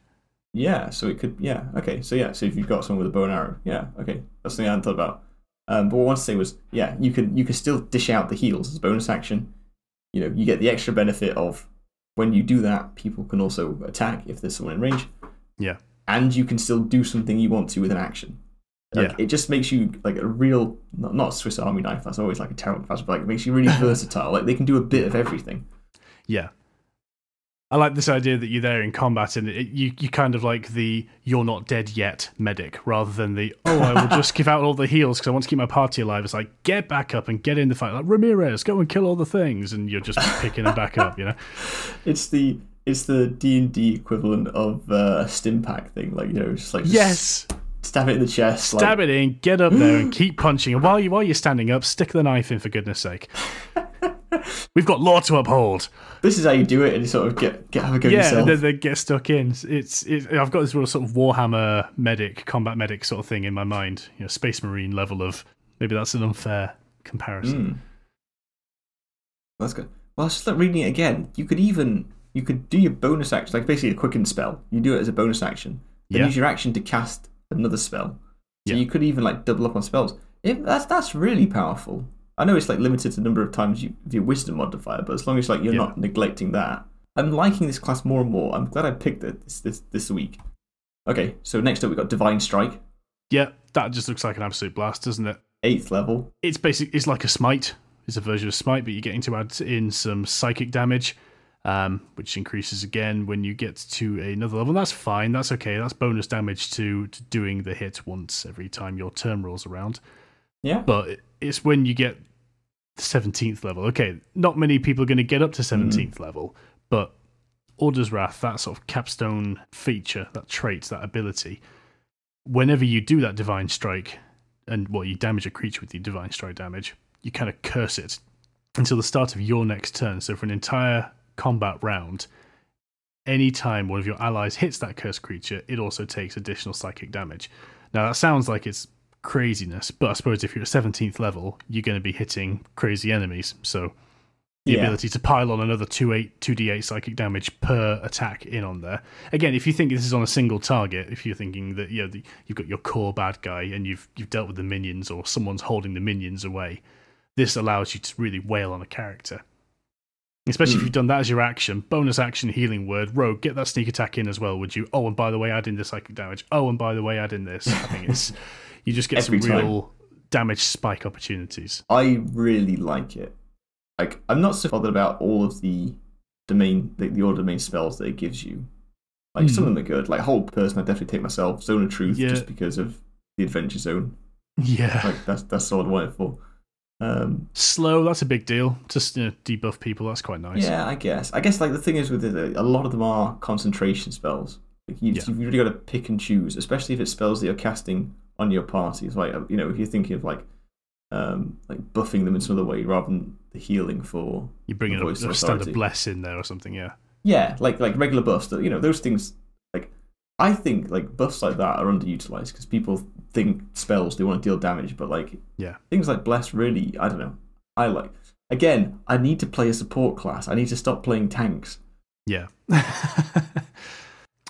Speaker 1: Yeah, so it could. Yeah, okay. So if you've got someone with a bow and arrow, yeah, okay. That's something I hadn't thought about. But what I wanted to say was, you can still dish out the heals as a bonus action. You get the extra benefit of when you do that, people can also attack if there's someone in range.
Speaker 2: Yeah.
Speaker 1: And you can still do something you want to with an action. It just makes you like a real, not a Swiss Army knife, that's always like a terrible class, but like it makes you really versatile. Like they can do a bit of everything.
Speaker 2: Yeah. I like this idea that you're there in combat and you kind of like the you're not dead yet medic rather than the I will just give out all the heals because I want to keep my party alive. It's like get back up and get in the fight. Like Ramirez, go and kill all the things, and you're just picking them back up,
Speaker 1: It's the D&D equivalent of a stim pack thing, like just like
Speaker 2: yes.
Speaker 1: Stab it in the chest.
Speaker 2: Stab it in, get up there and keep punching. And while you're standing up, stick the knife in, for goodness sake. We've got law to uphold.
Speaker 1: This is how you do it, and you sort of have a go yourself.
Speaker 2: Yeah, and then they get stuck in. I've got this real sort of Warhammer combat medic sort of thing in my mind. Space Marine level of, maybe that's an unfair comparison.
Speaker 1: That's good. Well, I was just like reading it again. You could do your bonus action, like basically a quicken spell. You do it as a bonus action. Then use your action to cast another spell. So you could even like double up on spells. That's really powerful. I know it's like limited to the number of times you your wisdom modifier, but as long as like you're not neglecting that, I'm liking this class more and more. I'm glad I picked it this week. Okay, so next up we got Divine Strike.
Speaker 2: Yeah, that just looks like an absolute blast, doesn't it?
Speaker 1: 8th level.
Speaker 2: It's like a smite. It's a version of smite, but you're getting to add in some psychic damage. Which increases again when you get to another level. And that's fine, that's okay. That's bonus damage to doing the hit once every time your turn rolls around.
Speaker 1: Yeah.
Speaker 2: But it's when you get 17th level. Okay, not many people are going to get up to 17th level, but Order's Wrath, that sort of capstone feature, that trait, that ability, whenever you do that Divine Strike, and you damage a creature with your Divine Strike damage, you kind of curse it until the start of your next turn. So for an entire combat round, anytime one of your allies hits that cursed creature, it also takes additional psychic damage. Now that sounds like it's craziness, but I suppose if you're at 17th level, you're going to be hitting crazy enemies, so the ability to pile on another 2d8 psychic damage per attack in on there. Again, if you think this is on a single target, if you're thinking that you've got your core bad guy and you've dealt with the minions or someone's holding the minions away, this allows you to really wail on a character. Especially if you've done that as your action. Bonus action, healing word, rogue, get that sneak attack in as well, would you? Oh, and by the way, add in the psychic damage. Oh, and by the way, add in this. I think it's you just get some real damage spike opportunities.
Speaker 1: I really like it. Like, I'm not so bothered about all of the Order Domain spells that it gives you. Like, some of them are good. Like, Whole Person, I definitely take myself. Zone of Truth, just because of the Adventure Zone.
Speaker 2: Yeah.
Speaker 1: Like, that's all I want it for.
Speaker 2: Slow, that's a big deal. Just debuff people, that's quite nice.
Speaker 1: Yeah, I guess like the thing is with it, a lot of them are concentration spells. Like you've really got to pick and choose, especially if it's spells that you're casting on your party. It's like, if you're thinking of like buffing them in some other way rather than the healing for
Speaker 2: you bring a standard bless in there or something.
Speaker 1: Yeah, like regular buffs that those things. Like I think like buffs like that are underutilized because people think spells they want to deal damage, but like things like bless really, I don't know. I like again, I need to play a support class. I need to stop playing tanks.
Speaker 2: Yeah.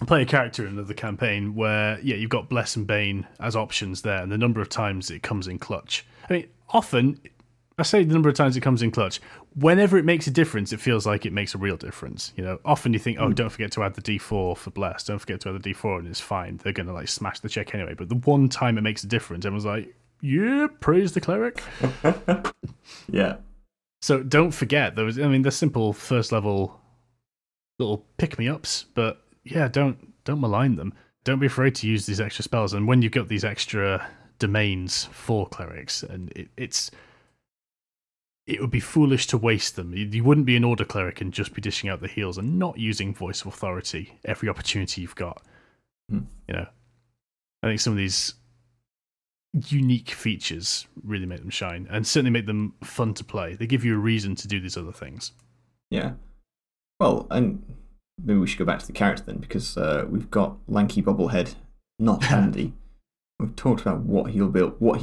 Speaker 2: Play a character in another campaign where, yeah, you've got Bless and Bane as options there, and the number of times it comes in clutch. I mean, often, I say the number of times it comes in clutch, whenever it makes a difference, it feels like it makes a real difference. You know, often you think, oh, don't forget to add the D4 for Bless, don't forget to add the D4, and it's fine. They're going to, like, smash the check anyway. But the one time it makes a difference, everyone's like, yeah, praise the cleric.
Speaker 1: Yeah.
Speaker 2: So don't forget, they're simple first level little pick-me-ups, but yeah, don't malign them. Don't be afraid to use these extra spells. And when you've got these extra domains for clerics, and it would be foolish to waste them. You wouldn't be an Order Cleric and just be dishing out the heals and not using Voice of Authority every opportunity you've got. You know, I think some of these unique features really make them shine, and certainly make them fun to play. They give you a reason to do these other things.
Speaker 1: Yeah. Well, and maybe we should go back to the character then, because we've got lanky bobblehead, not Andy. We've talked about what he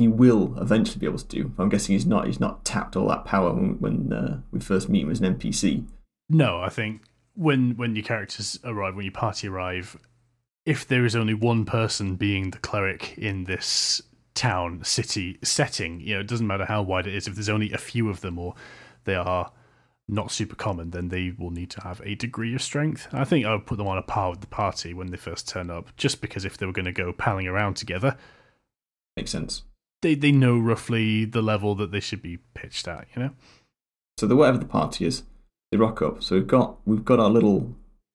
Speaker 1: will eventually be able to do. I'm guessing he's not tapped all that power when we first meet him as an NPC.
Speaker 2: No, I think when your characters arrive, when your party arrive, if there is only one person being the cleric in this town, city setting, you know, it doesn't matter how wide it is. If there's only a few of them, or they are not super common, then they will need to have a degree of strength. I think I would put them on a par with the party when they first turn up, just because if they were going to go palling around together,
Speaker 1: makes sense.
Speaker 2: They know roughly the level that they should be pitched at, you know.
Speaker 1: So whatever the party is, they rock up. So we've got our little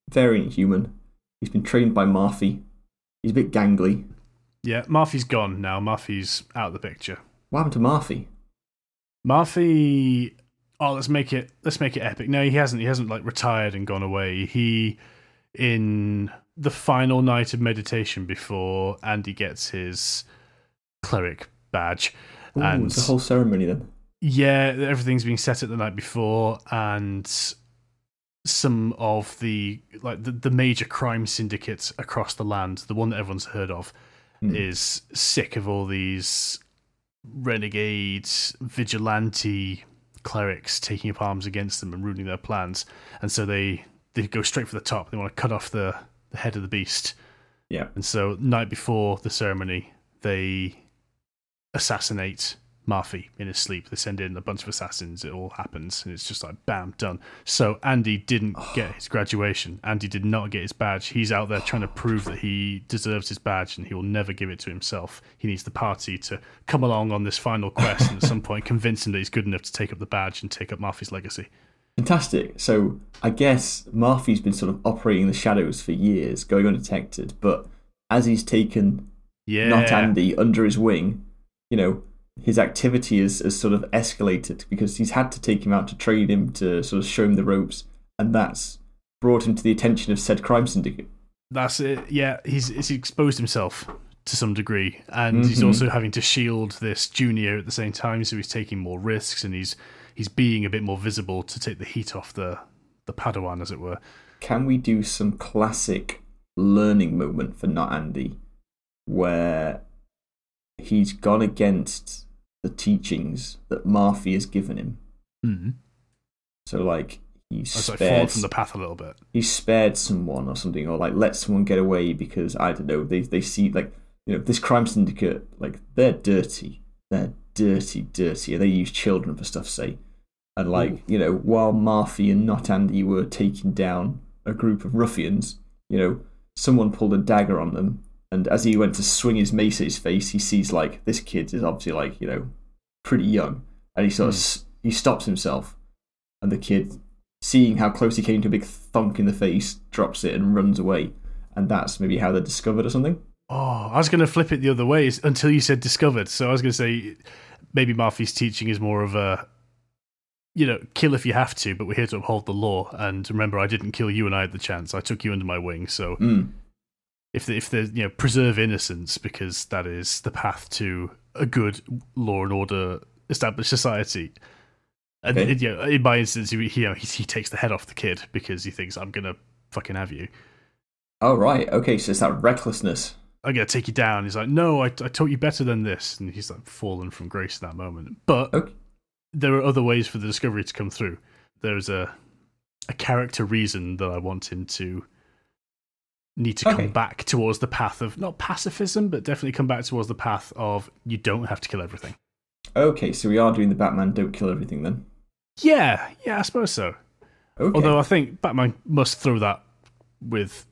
Speaker 1: variant human. He's been trained by Marfy. He's a bit gangly.
Speaker 2: Yeah, Marfy's gone now. Marfy's out of the picture.
Speaker 1: What happened to Marfy?
Speaker 2: Marfy. Oh, let's make it epic. No, he hasn't like retired and gone away. He, in the final night of meditation before Andy gets his cleric badge.
Speaker 1: Ooh,
Speaker 2: and
Speaker 1: it's a whole ceremony then.
Speaker 2: Yeah, everything's being set at the night before, and some of the major crime syndicates across the land, the one that everyone's heard of, is sick of all these renegade vigilante clerics taking up arms against them and ruining their plans, and so they go straight for the top. They want to cut off the head of the beast.
Speaker 1: Yeah.
Speaker 2: And so night before the ceremony, they assassinate Marfy in his sleep. They send in a bunch of assassins. It all happens, and it's just like bam, done. So Andy didn't get his graduation. Andy did not get his badge. He's out there trying to prove that he deserves his badge, and he will never give it to himself. He needs the party to come along on this final quest and at some point convince him that he's good enough to take up the badge and take up Marfy's legacy.
Speaker 1: Fantastic. So I guess Marfy's been sort of operating in the shadows for years, going undetected, but as he's taken not Andy under his wing, you know, his activity has sort of escalated because he's had to take him out to train him, to sort of show him the ropes, and that's brought him to the attention of said crime syndicate.
Speaker 2: That's it. Yeah, he's exposed himself to some degree, and he's also having to shield this junior at the same time, so he's taking more risks, and he's being a bit more visible to take the heat off the Padawan, as it were.
Speaker 1: Can we do some classic learning moment for Not Andy, where he's gone against the teachings that Marfy has given him? So, like, he's
Speaker 2: fallen from the path a little bit.
Speaker 1: He's spared someone or something, or like let someone get away because, I don't know, they see, like, you know, this crime syndicate, like, they're dirty, and they use children for stuff's sake. And, like, you know, while Marfy and Not Andy were taking down a group of ruffians, you know, someone pulled a dagger on them, and as he went to swing his mace at his face, he sees, like, this kid is obviously, like, you know, pretty young, and he sort of he stops himself, and the kid, seeing how close he came to a big thunk in the face, drops it and runs away, and that's maybe how they're discovered or something.
Speaker 2: Oh, I was going to flip it the other way until you said discovered. So I was going to say maybe Marfy's teaching is more of a, you know, kill if you have to, but we're here to uphold the law. And remember, I didn't kill you and I had the chance. I took you under my wing. So if there's, you know, preserve innocence, because that is the path to a good law and order established society. And you know, in my instance, he takes the head off the kid because he thinks, I'm going to fucking have you.
Speaker 1: Oh, right. Okay, so it's that recklessness.
Speaker 2: I'm going to take you down. He's like, no, I taught you better than this. And he's like fallen from grace in that moment. But there are other ways for the discovery to come through. There's a character reason that I want him to need to come back towards the path of, not pacifism, but definitely come back towards the path of you don't have to kill everything.
Speaker 1: Okay, so we are doing the Batman don't kill everything then?
Speaker 2: Yeah, I suppose so. Okay. Although I think Batman must throw that with,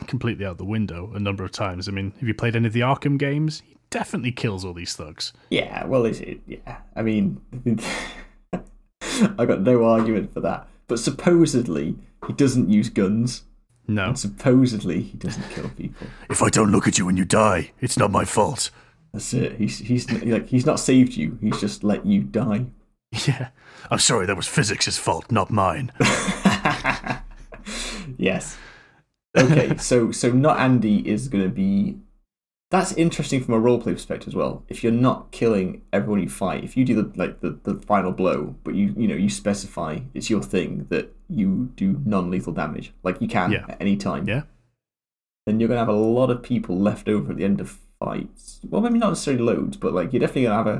Speaker 2: completely out the window a number of times. I mean, have you played any of the Arkham games? He definitely kills all these thugs.
Speaker 1: Yeah, well, is it? Yeah. I mean, I got no argument for that. But supposedly, he doesn't use guns.
Speaker 2: No.
Speaker 1: And supposedly, he doesn't kill people.
Speaker 2: If I don't look at you when you die, it's not my fault.
Speaker 1: That's it. He's not saved you. He's just let you die.
Speaker 2: Yeah. I'm sorry, that was physics' fault, not mine.
Speaker 1: Yes. Okay, so not Andy is going to be... That's interesting from a roleplay perspective as well. If you're not killing everyone you fight, if you do the final blow, but you specify it's your thing that you do non-lethal damage, like you can at any time, then you're going to have a lot of people left over at the end of fights. Well, maybe not necessarily loads, but you're definitely going to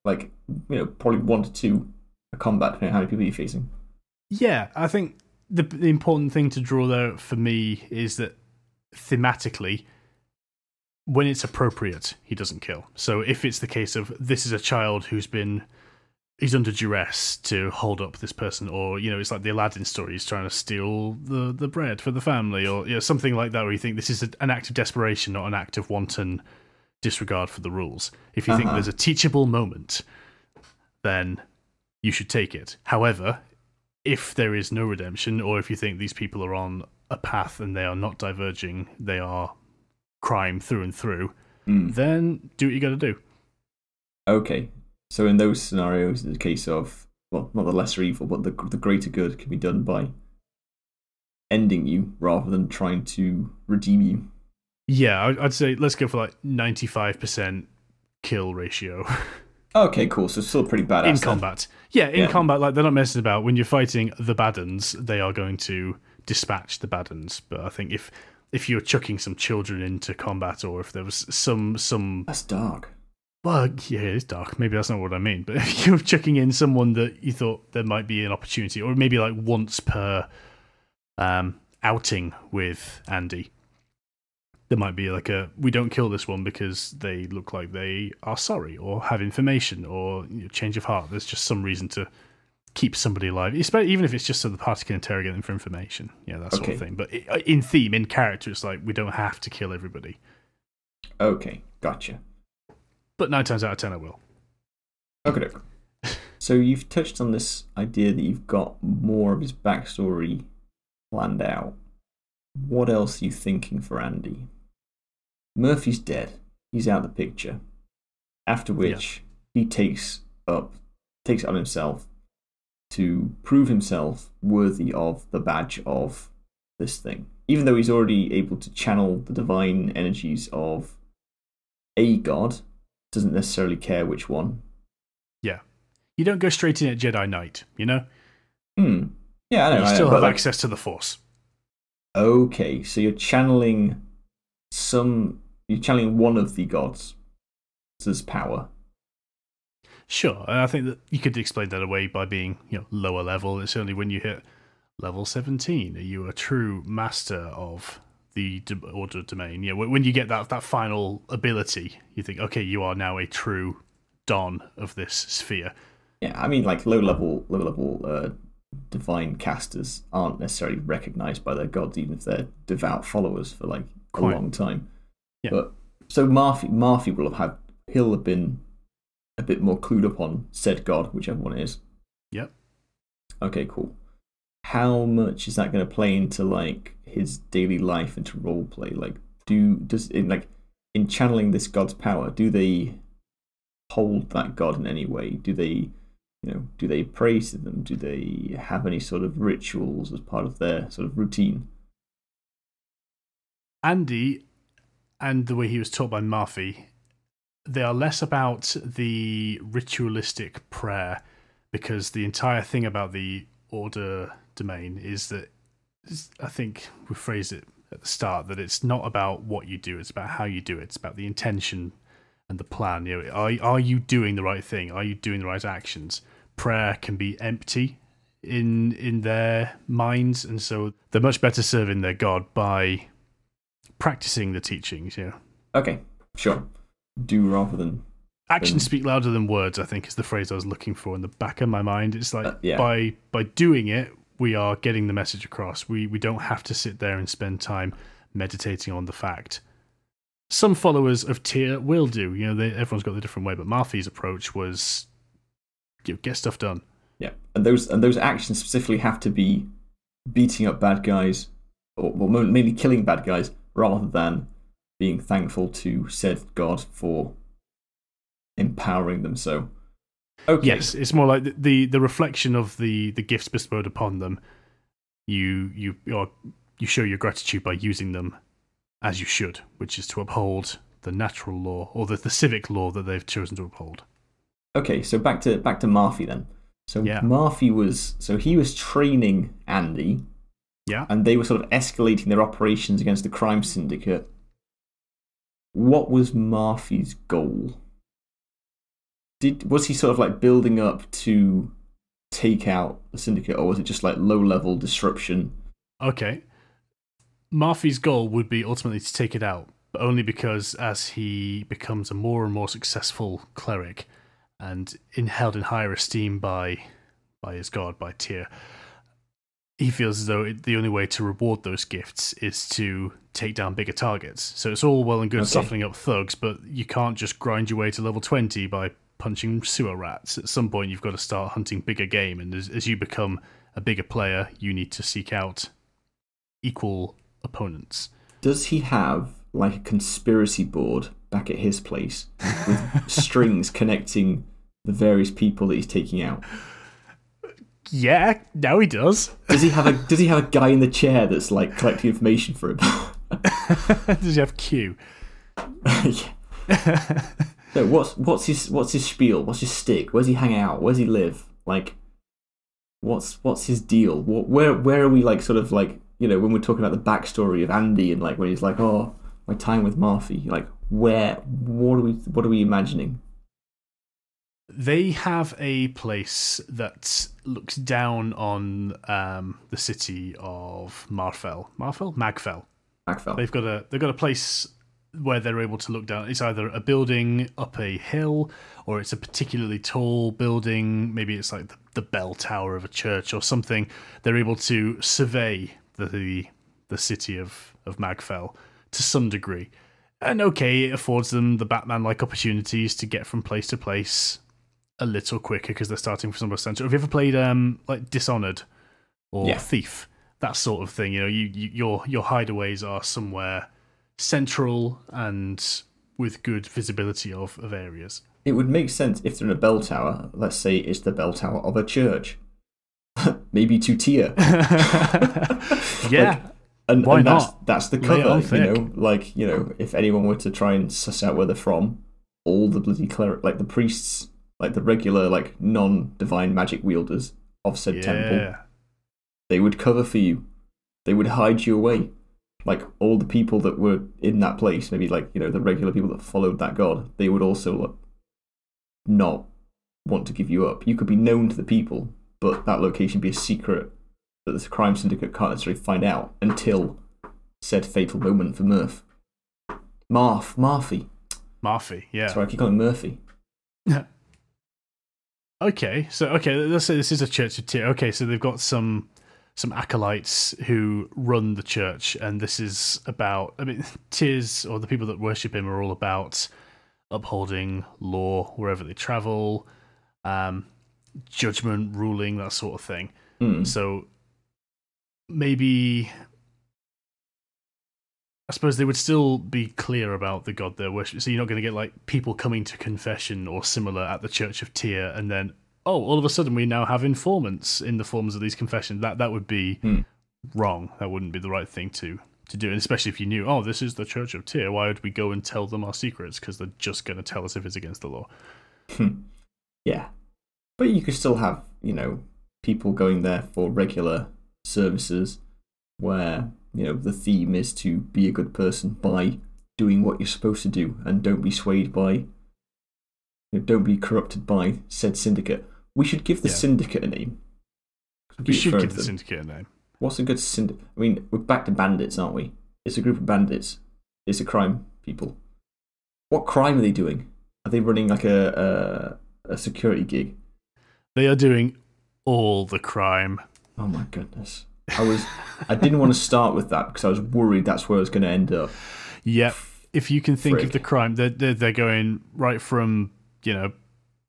Speaker 1: have probably 1 to 2 a combat depending on how many people you're facing. Yeah,
Speaker 2: I think the important thing to draw there for me is that thematically, when it's appropriate, he doesn't kill. So if it's the case of this is a child he's under duress to hold up this person, or it's like the Aladdin story, he's trying to steal the bread for the family, or something like that, where you think this is an act of desperation, not an act of wanton disregard for the rules. If you think there's a teachable moment, then you should take it. However, if there is no redemption, or if you think these people are on a path and they are not diverging, they are crime through and through, then do what you got to do.
Speaker 1: Okay, so in those scenarios, it's a case of, well, not the lesser evil, but the greater good can be done by ending you rather than trying to redeem you.
Speaker 2: Yeah, I'd say let's go for 95% kill ratio.
Speaker 1: Okay, cool. So still pretty badass
Speaker 2: in combat. In combat, they're not messing about. When you're fighting the bad uns, they are going to dispatch the bad uns. But I think if you're chucking some children into combat, or if there was some
Speaker 1: that's dark.
Speaker 2: Well, yeah, it is dark. Maybe that's not what I mean. But if you're chucking in someone that you thought there might be an opportunity, or maybe once per outing with Andy, there might be we don't kill this one because they look like they are sorry or have information or change of heart. There's just some reason to keep somebody alive, even if it's just so the party can interrogate them for information. That sort of thing. But in theme, in character, it's we don't have to kill everybody.
Speaker 1: Okay, gotcha.
Speaker 2: But 9 times out of 10, I will.
Speaker 1: Okay. So you've touched on this idea that you've got more of his backstory planned out. What else are you thinking for Andy? Murphy's dead. He's out of the picture. After which he takes it on himself to prove himself worthy of the badge of this thing. Even though he's already able to channel the divine energies of a god, doesn't necessarily care which one.
Speaker 2: Yeah. You don't go straight in at Jedi Knight,
Speaker 1: Yeah, I know.
Speaker 2: You still have access to the Force.
Speaker 1: Okay, so you're channeling one of the gods' power.
Speaker 2: Sure, and I think that you could explain that away by being, lower level. It's only when you hit level 17 are you a true master of the Order Domain. When you get that final ability, you think, okay, you are now a true Don of this sphere.
Speaker 1: Yeah, I mean, low level divine casters aren't necessarily recognized by their gods, even if they're devout followers for a long time. Yeah. But so Marfy he'll have been a bit more clued up on said god, whichever one it is.
Speaker 2: Yep.
Speaker 1: Okay, cool. How much is that going to play into his daily life, into role play? In channeling this god's power, do they hold that god in any way? Do they pray to them? Do they have any sort of rituals as part of their sort of routine?
Speaker 2: Andy, and the way he was taught by Marfy, they are less about the ritualistic prayer, because the entire thing about the Order Domain is that, I think we phrased it at the start, that it's not about what you do, it's about how you do it. It's about the intention and the plan. Are you doing the right thing? Are you doing the right actions? Prayer can be empty in their minds, and so they're much better serving their God by practicing the teachings.
Speaker 1: Okay, sure. Do rather than
Speaker 2: actions speak louder than words, I think, is the phrase I was looking for in the back of my mind. It's like by doing it, we are getting the message across. We don't have to sit there and spend time meditating on the fact. Some followers of Tyr will do. Everyone's got a different way, but Marfi's approach was get stuff done.
Speaker 1: Yeah, and those actions specifically have to be beating up bad guys, or mainly killing bad guys, rather than being thankful to said God for empowering them. So, okay.
Speaker 2: Yes, it's more like the reflection of the gifts bestowed upon them. You show your gratitude by using them as you should, which is to uphold the natural law or the civic law that they've chosen to uphold.
Speaker 1: Okay, so back to Marfi then. So Marfi was training Andy.
Speaker 2: Yeah.
Speaker 1: And they were sort of escalating their operations against the crime syndicate. What was Marfi's goal? Was he sort of like building up to take out the syndicate, or was it just like low-level disruption?
Speaker 2: Okay. Marfi's goal would be ultimately to take it out, but only because as he becomes a more and more successful cleric and held in higher esteem by his god, by Tyr, he feels as though the only way to reward those gifts is to take down bigger targets. So it's all well and good softening up thugs, but you can't just grind your way to level 20 by punching sewer rats. At some point, you've got to start hunting bigger game, and as you become a bigger player, you need to seek out equal opponents.
Speaker 1: Does he have like a conspiracy board back at his place with strings connecting the various people that he's taking out?
Speaker 2: Yeah, now he does.
Speaker 1: Does he have a guy in the chair that's like collecting information for him?
Speaker 2: Does he have Q?
Speaker 1: Yeah. So what's his spiel? What's his stick? Where's he hang out? Where's he live? Like, what's his deal? Where are we like sort of like, when we're talking about the backstory of Andy and like when he's like, oh, my time with Marfi, like what are we imagining?
Speaker 2: They have a place that looks down on the city of Magfell. They've got a place where they're able to look down. It's either a building up a hill, or it's a particularly tall building. Maybe it's like the bell tower of a church or something. They're able to survey the city of Magfell to some degree, and it affords them the Batman-like opportunities to get from place to place a little quicker because they're starting from somewhere central. Have you ever played like Dishonored or Thief? That sort of thing. Your hideaways are somewhere central and with good visibility of areas.
Speaker 1: It would make sense if they're in a bell tower. Let's say it's the bell tower of a church. Maybe to Tyr.
Speaker 2: Yeah.
Speaker 1: And
Speaker 2: why
Speaker 1: not? That's the cover,
Speaker 2: thick.
Speaker 1: If anyone were to try and suss out where they're from, all the bloody cleric, like the priests, like the regular, like non-divine magic wielders of said temple, they would cover for you. They would hide you away. Like all the people that were in that place, maybe like, the regular people that followed that god, they would also not want to give you up. You could be known to the people, but that location be a secret that the crime syndicate can't necessarily find out until said fatal moment for Murph. Marfi, yeah. Sorry, I keep calling him Murphy.
Speaker 2: Okay, let's say this is a church of Tyr. Okay, so they've got some acolytes who run the church, and this is about, Tyr's, or the people that worship him, are all about upholding law wherever they travel, judgment, ruling, that sort of thing. So maybe, I suppose they would still be clear about the god they're worshipping. So you're not going to get like people coming to confession or similar at the Church of Tyr, and then all of a sudden we now have informants in the forms of these confessions. That would be wrong. That wouldn't be the right thing to do, and especially if you knew, this is the Church of Tyr. Why would we go and tell them our secrets? Because they're just going to tell us if it's against the law.
Speaker 1: Yeah, but you could still have people going there for regular services where the theme is to be a good person by doing what you're supposed to do and don't be swayed by don't be corrupted by said syndicate. We should give the syndicate a name.
Speaker 2: We should give the syndicate a name.
Speaker 1: What's a good syndicate? I mean, we're back to bandits, aren't we? It's a group of bandits. It's a crime people. What crime are they doing? Are they running like a security gig?
Speaker 2: They are doing all the crime.
Speaker 1: Oh my goodness. I didn't want to start with that because I was worried that's where I was going to end up.
Speaker 2: Yep. If you can think of the crime, they're going right from,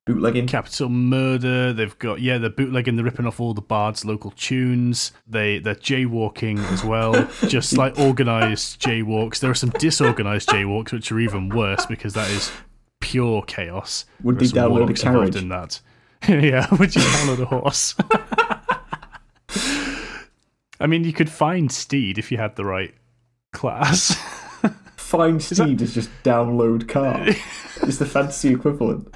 Speaker 1: bootlegging,
Speaker 2: capital murder. They've got they're bootlegging. They're ripping off all the bards' local tunes. They're jaywalking as well, just like organised jaywalks. There are some disorganised jaywalks which are even worse because that is pure chaos.
Speaker 1: Would they download a carriage
Speaker 2: in that? Yeah, would you download a horse? I mean, you could find Steed if you had the right class.
Speaker 1: Find Steed is just download car. It's the fantasy equivalent.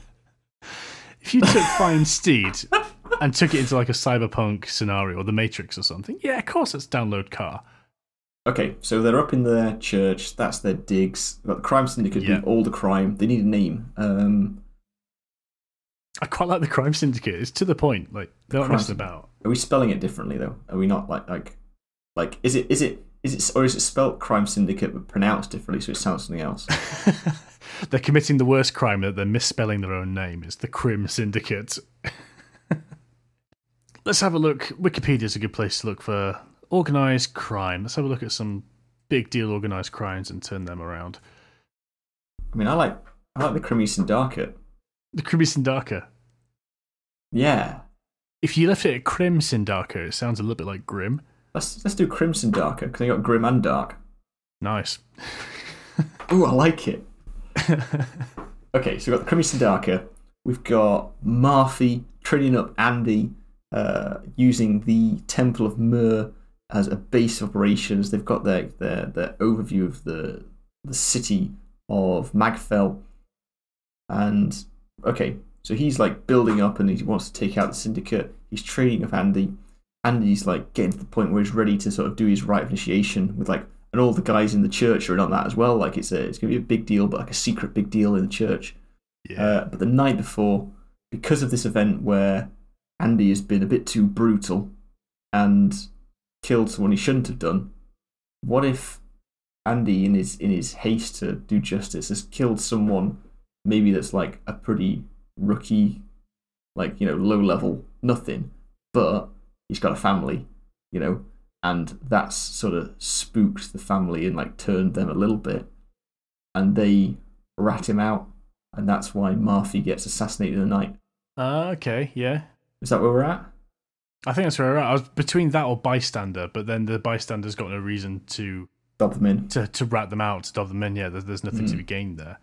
Speaker 2: If you took Find Steed and took it into like a cyberpunk scenario or the Matrix or something, yeah, of course it's download car.
Speaker 1: Okay, so they're up in their church. That's their digs. The crime syndicate do all the crime. They need a name.
Speaker 2: I quite like the crime syndicate. It's to the point. Like they're not messing about.
Speaker 1: Are we spelling it differently though? Are we not like is it or is it spelt crime syndicate but pronounced differently so it sounds something else?
Speaker 2: They're committing the worst crime that they're misspelling their own name. It's the Crim Syndicate. Let's have a look. Wikipedia's a good place to look for organised crime. Let's have a look at some big deal organised crimes and turn them around.
Speaker 1: I mean, I like the Crimmy Syndicate.
Speaker 2: The Crimmy Syndicate?
Speaker 1: Yeah.
Speaker 2: If you left it at Crim Syndicate, it sounds a little bit like Grim.
Speaker 1: Let's do Crimson Darker because they got Grim and Dark.
Speaker 2: Nice.
Speaker 1: Ooh, I like it. Okay, so we've got the Crimson Darker. We've got Marfy training up Andy, using the Temple of Myr as a base of operations. They've got their overview of the city of Magfell, and okay, so he's like building up and he wants to take out the syndicate. He's training up Andy. Andy's like getting to the point where he's ready to sort of do his rite of initiation with like, and all the guys in the church are in on that as well. Like it's going to be a big deal, but like a secret big deal in the church.
Speaker 2: Yeah.
Speaker 1: But the night before, because of this event where Andy has been a bit too brutal and killed someone he shouldn't have done, what if Andy, in his haste to do justice, has killed someone maybe that's like a pretty rookie, like, low level nothing, but he's got a family, and that's sort of spooked the family and like turned them a little bit, and they rat him out, and that's why Marfy gets assassinated in the night.
Speaker 2: Okay, yeah.
Speaker 1: Is that where we're at?
Speaker 2: I think that's where we're at. I was between that or bystander, but then the bystander's got no reason to
Speaker 1: dob them in.
Speaker 2: To rat them out, to dob them in. Yeah, there's nothing to be gained there.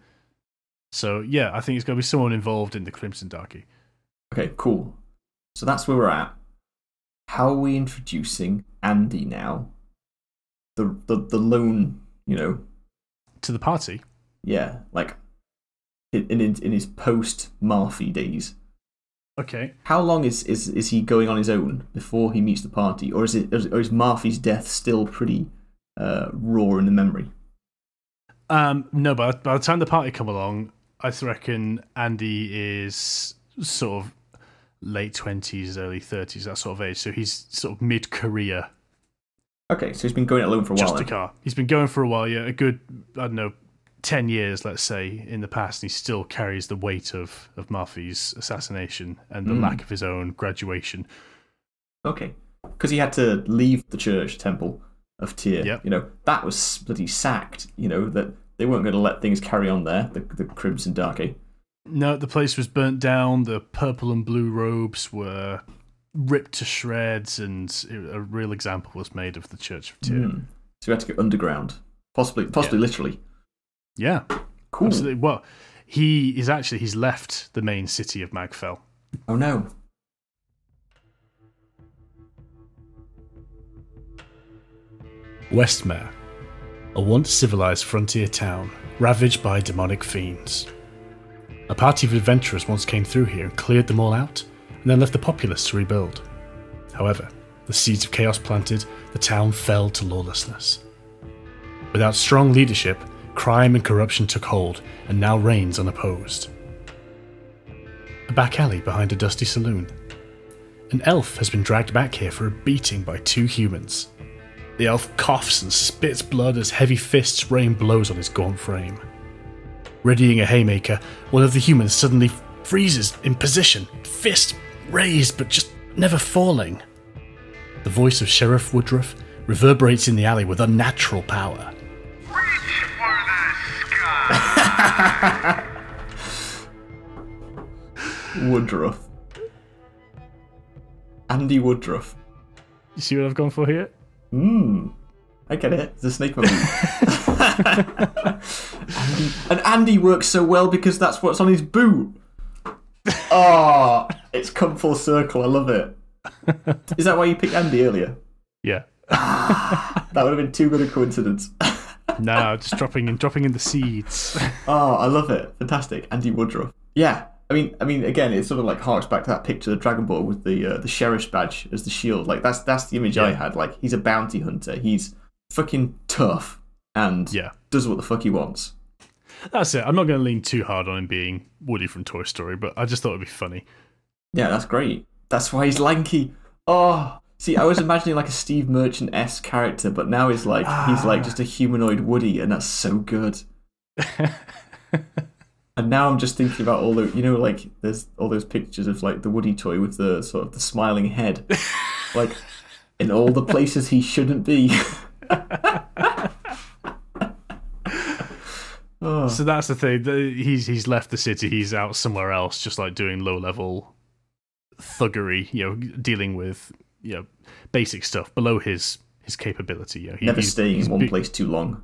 Speaker 2: So yeah, I think it's got to be someone involved in the Crimson Darky.
Speaker 1: Okay, cool. So that's where we're at. How are we introducing Andy now? The lone,
Speaker 2: to the party.
Speaker 1: Yeah, like in his post Marfy days.
Speaker 2: Okay.
Speaker 1: How long is he going on his own before he meets the party, or is Marfy's death still pretty raw in the memory?
Speaker 2: No, but by the time the party come along, I reckon Andy is sort of late 20s, early 30s, that sort of age. So he's sort of mid-career.
Speaker 1: Okay, so he's been going it alone for a while.
Speaker 2: Just a car. He's been going for a while, yeah. A good, 10 years, let's say, in the past. And he still carries the weight of Marfy's assassination and the lack of his own graduation.
Speaker 1: Okay. Because he had to leave the church temple of Tyr.
Speaker 2: Yep.
Speaker 1: That was bloody sacked, that they weren't going to let things carry on there, the Crimson Darky.
Speaker 2: No, the place was burnt down. The purple and blue robes were ripped to shreds, and a real example was made of the Church of Tyr.
Speaker 1: So we had to go underground, possibly literally.
Speaker 2: Yeah,
Speaker 1: cool.
Speaker 2: Absolutely. Well, he's left the main city of Magfell.
Speaker 1: Oh no.
Speaker 2: Westmere, a once civilized frontier town ravaged by demonic fiends. A party of adventurers once came through here and cleared them all out, and then left the populace to rebuild. However, the seeds of chaos planted, the town fell to lawlessness. Without strong leadership, crime and corruption took hold and now reigns unopposed. A back alley behind a dusty saloon. An elf has been dragged back here for a beating by 2 humans. The elf coughs and spits blood as heavy fists rain blows on his gaunt frame. Readying a haymaker, one of the humans suddenly freezes in position, fist raised but just never falling. The voice of Sheriff Woodruff reverberates in the alley with unnatural power.
Speaker 3: Reach for the sky!
Speaker 1: Woodruff. Andy Woodruff.
Speaker 2: You see what I've gone for here?
Speaker 1: I get it. It's a snake movie. Andy works so well because that's what's on his boot. Oh, it's come full circle. I love it. Is that why you picked Andy earlier?
Speaker 2: Yeah.
Speaker 1: That would have been too good a coincidence.
Speaker 2: No, just dropping in the seeds.
Speaker 1: Oh, I love it. Fantastic. Andy Woodruff. Yeah. I mean, again, it sort of like harks back to that picture of the Dragon Ball with the sheriff's badge as the shield. Like that's the image I had. Like he's a bounty hunter. He's fucking tough and does what the fuck he wants.
Speaker 2: That's it. I'm not going to lean too hard on him being Woody from Toy Story, but I just thought it'd be funny.
Speaker 1: Yeah, that's great. That's why he's lanky. Oh, see, I was imagining like a Steve Merchant-esque character, but now he's like just a humanoid Woody, and that's so good. And now I'm just thinking about all the, like there's all those pictures of like the Woody toy with the sort of the smiling head, like in all the places he shouldn't be. Oh.
Speaker 2: So that's the thing. He's left the city. He's out somewhere else, just like doing low level thuggery. Dealing with basic stuff below his capability.
Speaker 1: Never staying in one place too long.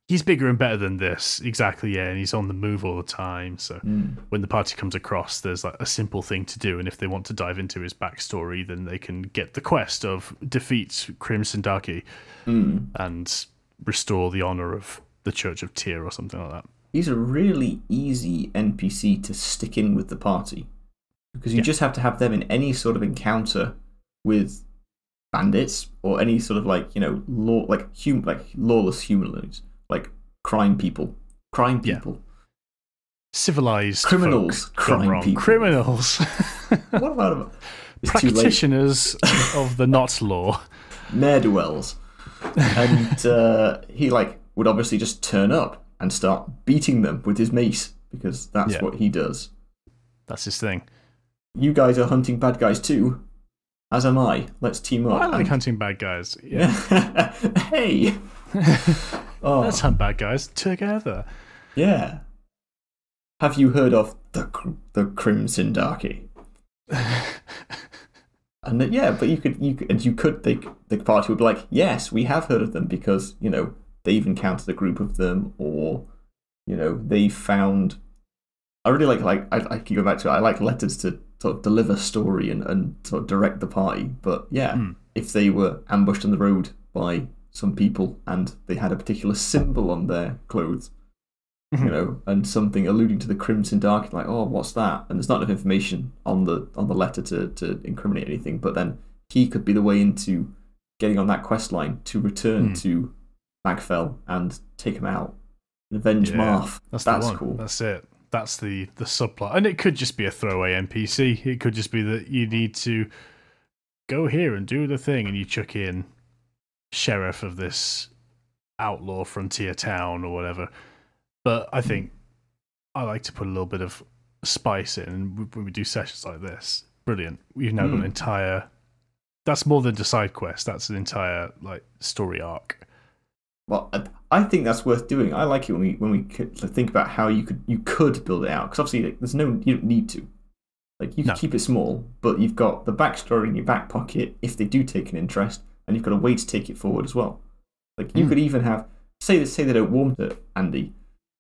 Speaker 2: He's bigger and better than this, exactly. Yeah, and he's on the move all the time. So when the party comes across, there's like a simple thing to do, and if they want to dive into his backstory, then they can get the quest of defeat Crimson Darky and restore the honor of the Church of Tyr or something like that.
Speaker 1: He's a really easy NPC to stick in with the party because you just have to have them in any sort of encounter with bandits or any sort of like lawless humanoids, like crime people,
Speaker 2: civilized
Speaker 1: criminals,
Speaker 2: folk
Speaker 1: crime people,
Speaker 2: criminals.
Speaker 1: What about them?
Speaker 2: Practitioners of the not law,
Speaker 1: ne'er-do-wells, and he would obviously just turn up and start beating them with his mace because that's what he does.
Speaker 2: That's his thing. You
Speaker 1: guys are hunting bad guys too, as am I. Let's team up.
Speaker 2: I like hunting bad guys. Yeah.
Speaker 1: Hey.
Speaker 2: Let's hunt bad guys together.
Speaker 1: Yeah. Have you heard of the Crimson Darky? And then, but the party would be like, yes, we have heard of them because they've encountered a group of them, or they found. I really like I keep going back to it. I like letters to sort of deliver story and sort of direct the party. But if they were ambushed on the road by some people and they had a particular symbol on their clothes, and something alluding to the Crimson Dark, like, oh, what's that? And there's not enough information on the letter to incriminate anything. But then he could be the way into getting on that quest line to return to Magfell and take him out and avenge Marth. That's cool.
Speaker 2: That's it. That's the subplot. And it could just be a throwaway NPC. It could just be that you need to go here and do the thing, and you chuck in sheriff of this outlaw frontier town or whatever. But I think I like to put a little bit of spice in when we do sessions like this. Brilliant. We've now got an entire... That's more than a side quest. That's an entire story arc.
Speaker 1: Well, I think that's worth doing. I like it when we think about how you could build it out, because obviously you don't need to. You can keep it small, but you've got the backstory in your back pocket if they do take an interest, and you've got a way to take it forward as well. You could even have say they don't warm to Andy,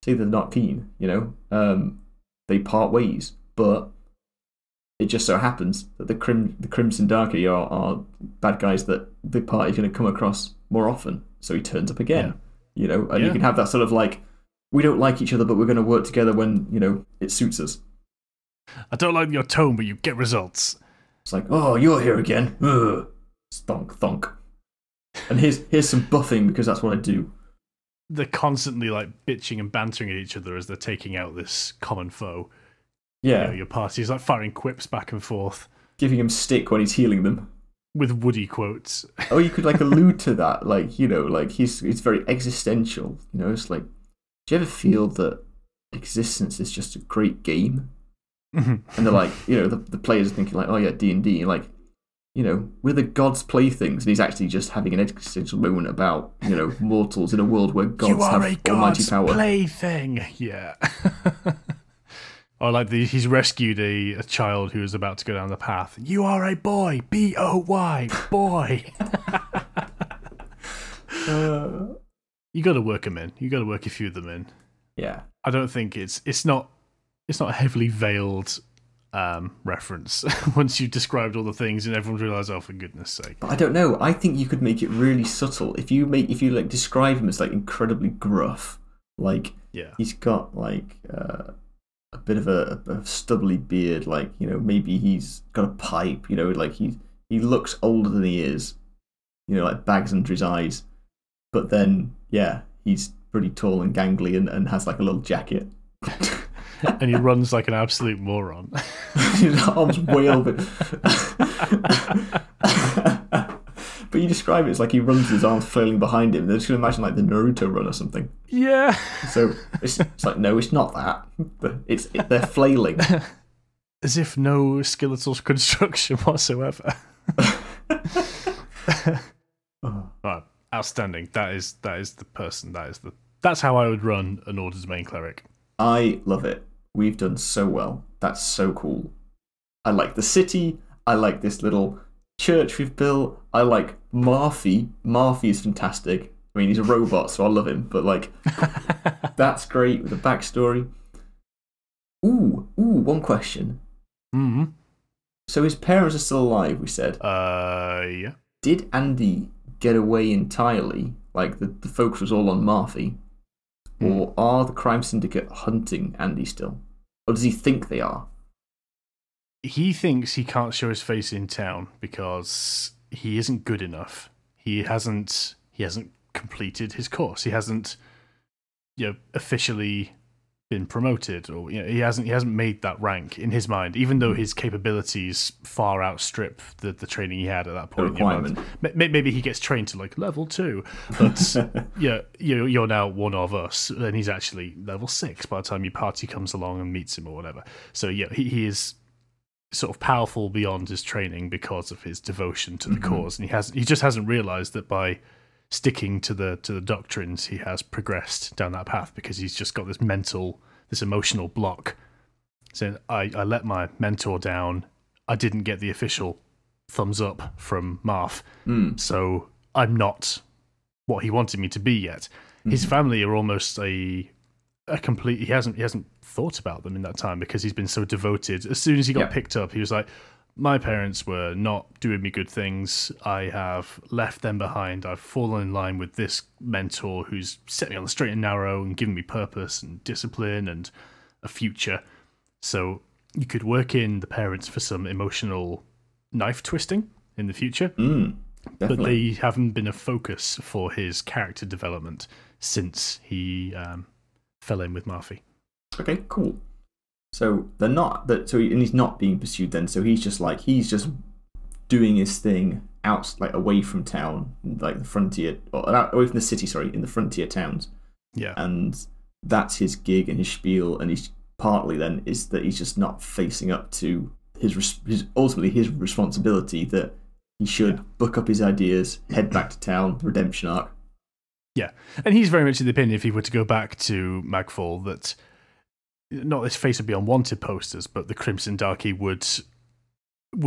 Speaker 1: say they're not keen. They part ways, but it just so happens that the Crimson Darky are bad guys that the party's going to come across more often. So he turns up again, and you can have that sort of we don't like each other, but we're going to work together when, it suits us.
Speaker 2: I don't like your tone, but you get results.
Speaker 1: It's like, oh, you're here again. Ugh. Thonk, thonk. And here's some buffing because that's what I do.
Speaker 2: They're constantly bitching and bantering at each other as they're taking out this common foe.
Speaker 1: Yeah.
Speaker 2: your party is like firing quips back and forth.
Speaker 1: Giving him stick when he's healing them.
Speaker 2: With Woody quotes.
Speaker 1: Oh, you could like allude to that, like, you know, like it's very existential. You know, it's like, do you ever feel that existence is just a great game? And they're like, you know, the players are thinking like, oh yeah, D&D, like, you know, we're the gods' playthings, and he's actually just having an existential moment about, you know, mortals in a world where gods have almighty power.
Speaker 2: Plaything, yeah. Or like he's rescued a child who is about to go down the path. You are a boy, B-O-Y, boy. You got to work them in. You got to work a few of them in.
Speaker 1: Yeah,
Speaker 2: I don't think it's not a heavily veiled reference once you've described all the things and everyone realizes, oh, for goodness sake.
Speaker 1: but I don't know. I think you could make it really subtle if you like describe him as like incredibly gruff. Like, he's got like a bit of a stubbly beard. Like, you know, maybe he's got a pipe. You know, like he looks older than he is. You know, like bags under his eyes. But then, yeah, he's pretty tall and gangly and has like a little jacket.
Speaker 2: And he runs like an absolute moron.
Speaker 1: His arms wail, but but you describe it as like he runs with his arms flailing behind him. They're just going to imagine like the Naruto run or something.
Speaker 2: Yeah.
Speaker 1: So it's like, no, it's not that. But they're flailing.
Speaker 2: As if no skeletal construction whatsoever. Right. Outstanding. That is the person. That's how I would run an Order Domain Cleric. I
Speaker 1: love it. We've done so well. That's so cool. I like the city. I like this little church we've built. I like Marfy. Marfy is fantastic. I mean, he's a robot, so I love him. But like, that's great with a backstory. Ooh, one question.
Speaker 2: Mm-hmm.
Speaker 1: So his parents are still alive, we said.
Speaker 2: Yeah.
Speaker 1: Did Andy get away entirely? Like the focus was all on Marfy. Or are the crime syndicate hunting Andy still? Or does he think they are?
Speaker 2: He thinks he can't show his face in town because he isn't good enough. He hasn't completed his course. He hasn't, officially been promoted, or he hasn't made that rank in his mind, even though his capabilities far outstrip the training he had at that point.
Speaker 1: Requirement.
Speaker 2: Maybe he gets trained to like level 2, but you're now one of us, and he's actually level 6 by the time your party comes along and meets him or whatever. So he is sort of powerful beyond his training because of his devotion to the cause, and he just hasn't realized that by sticking to the doctrines, he has progressed down that path, because he's just got this emotional block. Saying, I let my mentor down. I didn't get the official thumbs up from Marth, so I'm not what he wanted me to be yet. His family are almost a complete. He hasn't thought about them in that time because he's been so devoted. As soon as he got picked up, he was like, my parents were not doing me good things. I have left them behind. I've fallen in line with this mentor who's set me on the straight and narrow and given me purpose and discipline and a future. So you could work in the parents for some emotional knife twisting in the future. But they haven't been a focus for his character development since he fell in with Marfy.
Speaker 1: Okay, cool. So they're not that. So and he's not being pursued then. So he's just doing his thing out, like away from town, like the frontier, or away from the city. Sorry, in the frontier towns.
Speaker 2: Yeah. And
Speaker 1: that's his gig and his spiel. And he's partly then is that he's just not facing up to his ultimately his responsibility that he should book up his ideas, head back to town, redemption arc.
Speaker 2: Yeah, and he's very much of the opinion, if he were to go back to Magfall, that not his face would be on wanted posters, but the Crimson Darky would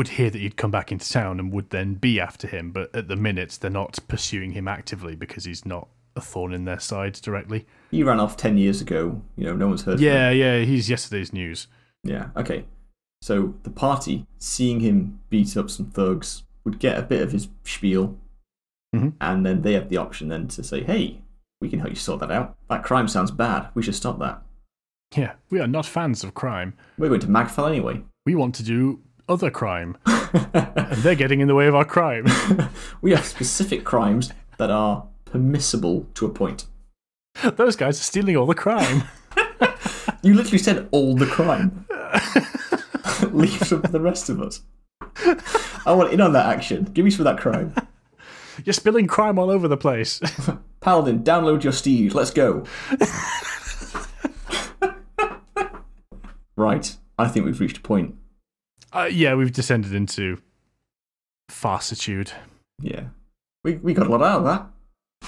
Speaker 2: hear that he'd come back into town and would then be after him. But at the minute, they're not pursuing him actively because he's not a thorn in their side directly.
Speaker 1: He ran off 10 years ago. No one's heard from him.
Speaker 2: Yeah, he's yesterday's news.
Speaker 1: Yeah, okay. So the party, seeing him beat up some thugs, would get a bit of his spiel, and then they have the option then to say, hey, we can help you sort that out. That crime sounds bad. We should stop that.
Speaker 2: Yeah, we are not fans of crime.
Speaker 1: We're going to Magfell anyway.
Speaker 2: We want to do other crime. And they're getting in the way of our crime.
Speaker 1: We have specific crimes that are permissible to a point.
Speaker 2: Those guys are stealing all the crime.
Speaker 1: You literally said all the crime. Leave some for the rest of us. I want in on that action. Give me some of that crime.
Speaker 2: You're spilling crime all over the place.
Speaker 1: Paladin, download your steed. Let's go. Right. I think we've reached a point.
Speaker 2: Yeah, we've descended into farcitude.
Speaker 1: Yeah. We got a lot out of that.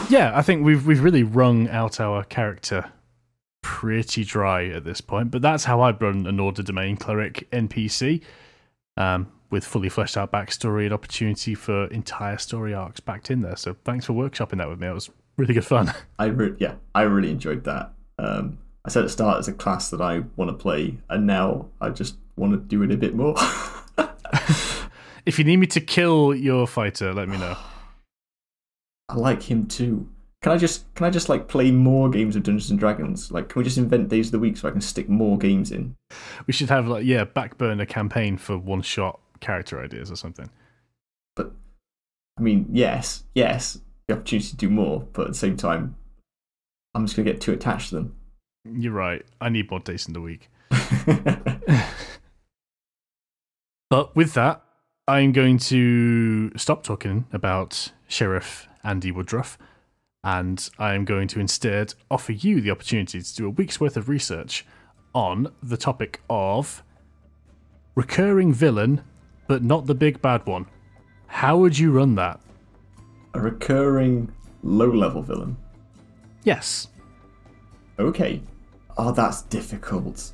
Speaker 2: Yeah, I think we've really wrung out our character pretty dry at this point, but that's how I'd run an Order Domain Cleric NPC, with fully fleshed out backstory and opportunity for entire story arcs backed in there. So thanks for workshopping that with me. It was really good fun.
Speaker 1: I really enjoyed that. I said at the start as a class that I want to play, and now I just want to do it a bit more.
Speaker 2: If you need me to kill your fighter, let me know.
Speaker 1: I like him too. Can I just like play more games of Dungeons and Dragons? Like, can we just invent days of the week so I can stick more games in?
Speaker 2: We should have back burner campaign for one shot character ideas or something.
Speaker 1: But I mean, yes, the opportunity to do more, but at the same time, I'm just gonna get too attached to them.
Speaker 2: You're right. I need more days in the week. But with that, I'm going to stop talking about Sheriff Andy Woodruff, and I am going to instead offer you the opportunity to do a week's worth of research on the topic of recurring villain, but not the big bad one. How would you run that?
Speaker 1: A recurring low-level villain?
Speaker 2: Yes.
Speaker 1: Okay. Oh, that's difficult.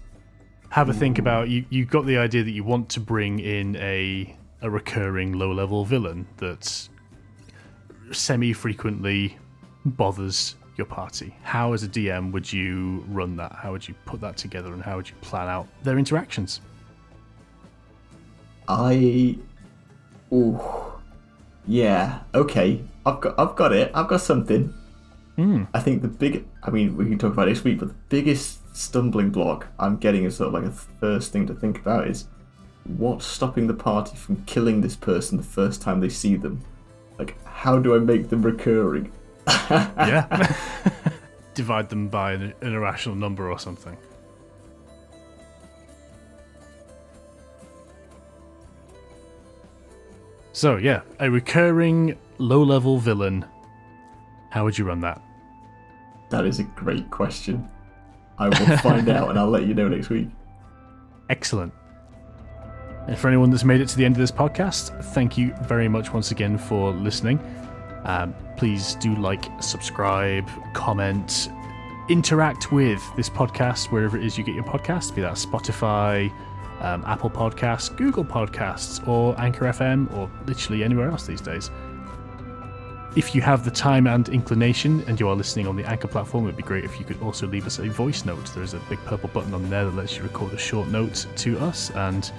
Speaker 2: Have a think about you got the idea that you want to bring in a recurring low-level villain that semi-frequently bothers your party. How, as a DM, would you run that? How would you put that together, and how would you plan out their interactions?
Speaker 1: Yeah, okay. I've got it. I've got something. I think we can talk about it this week, but the biggest stumbling block I'm getting is sort of like a first thing to think about is what's stopping the party from killing this person the first time they see them? Like, how do I make them recurring?
Speaker 2: Yeah. Divide them by an irrational number or something. So, yeah, a recurring low-level villain. How would you run that?
Speaker 1: That is a great question. I will find out and I'll let you know next week.
Speaker 2: Excellent. And for anyone that's made it to the end of this podcast, thank you very much once again for listening. Please do like, subscribe, comment, interact with this podcast wherever it is you get your podcasts, be that Spotify, Apple Podcasts, Google Podcasts, or Anchor FM, or literally anywhere else these days. If you have the time and inclination and you are listening on the Anchor platform, it would be great if you could also leave us a voice note. There is a big purple button on there that lets you record a short note to us, and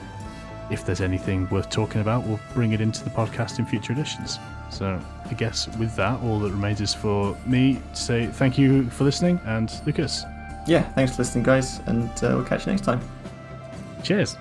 Speaker 2: if there's anything worth talking about, we'll bring it into the podcast in future editions. So I guess with that, all that remains is for me to say thank you for listening, and Lucas.
Speaker 1: Yeah, thanks for listening, guys, and we'll catch you next time.
Speaker 2: Cheers.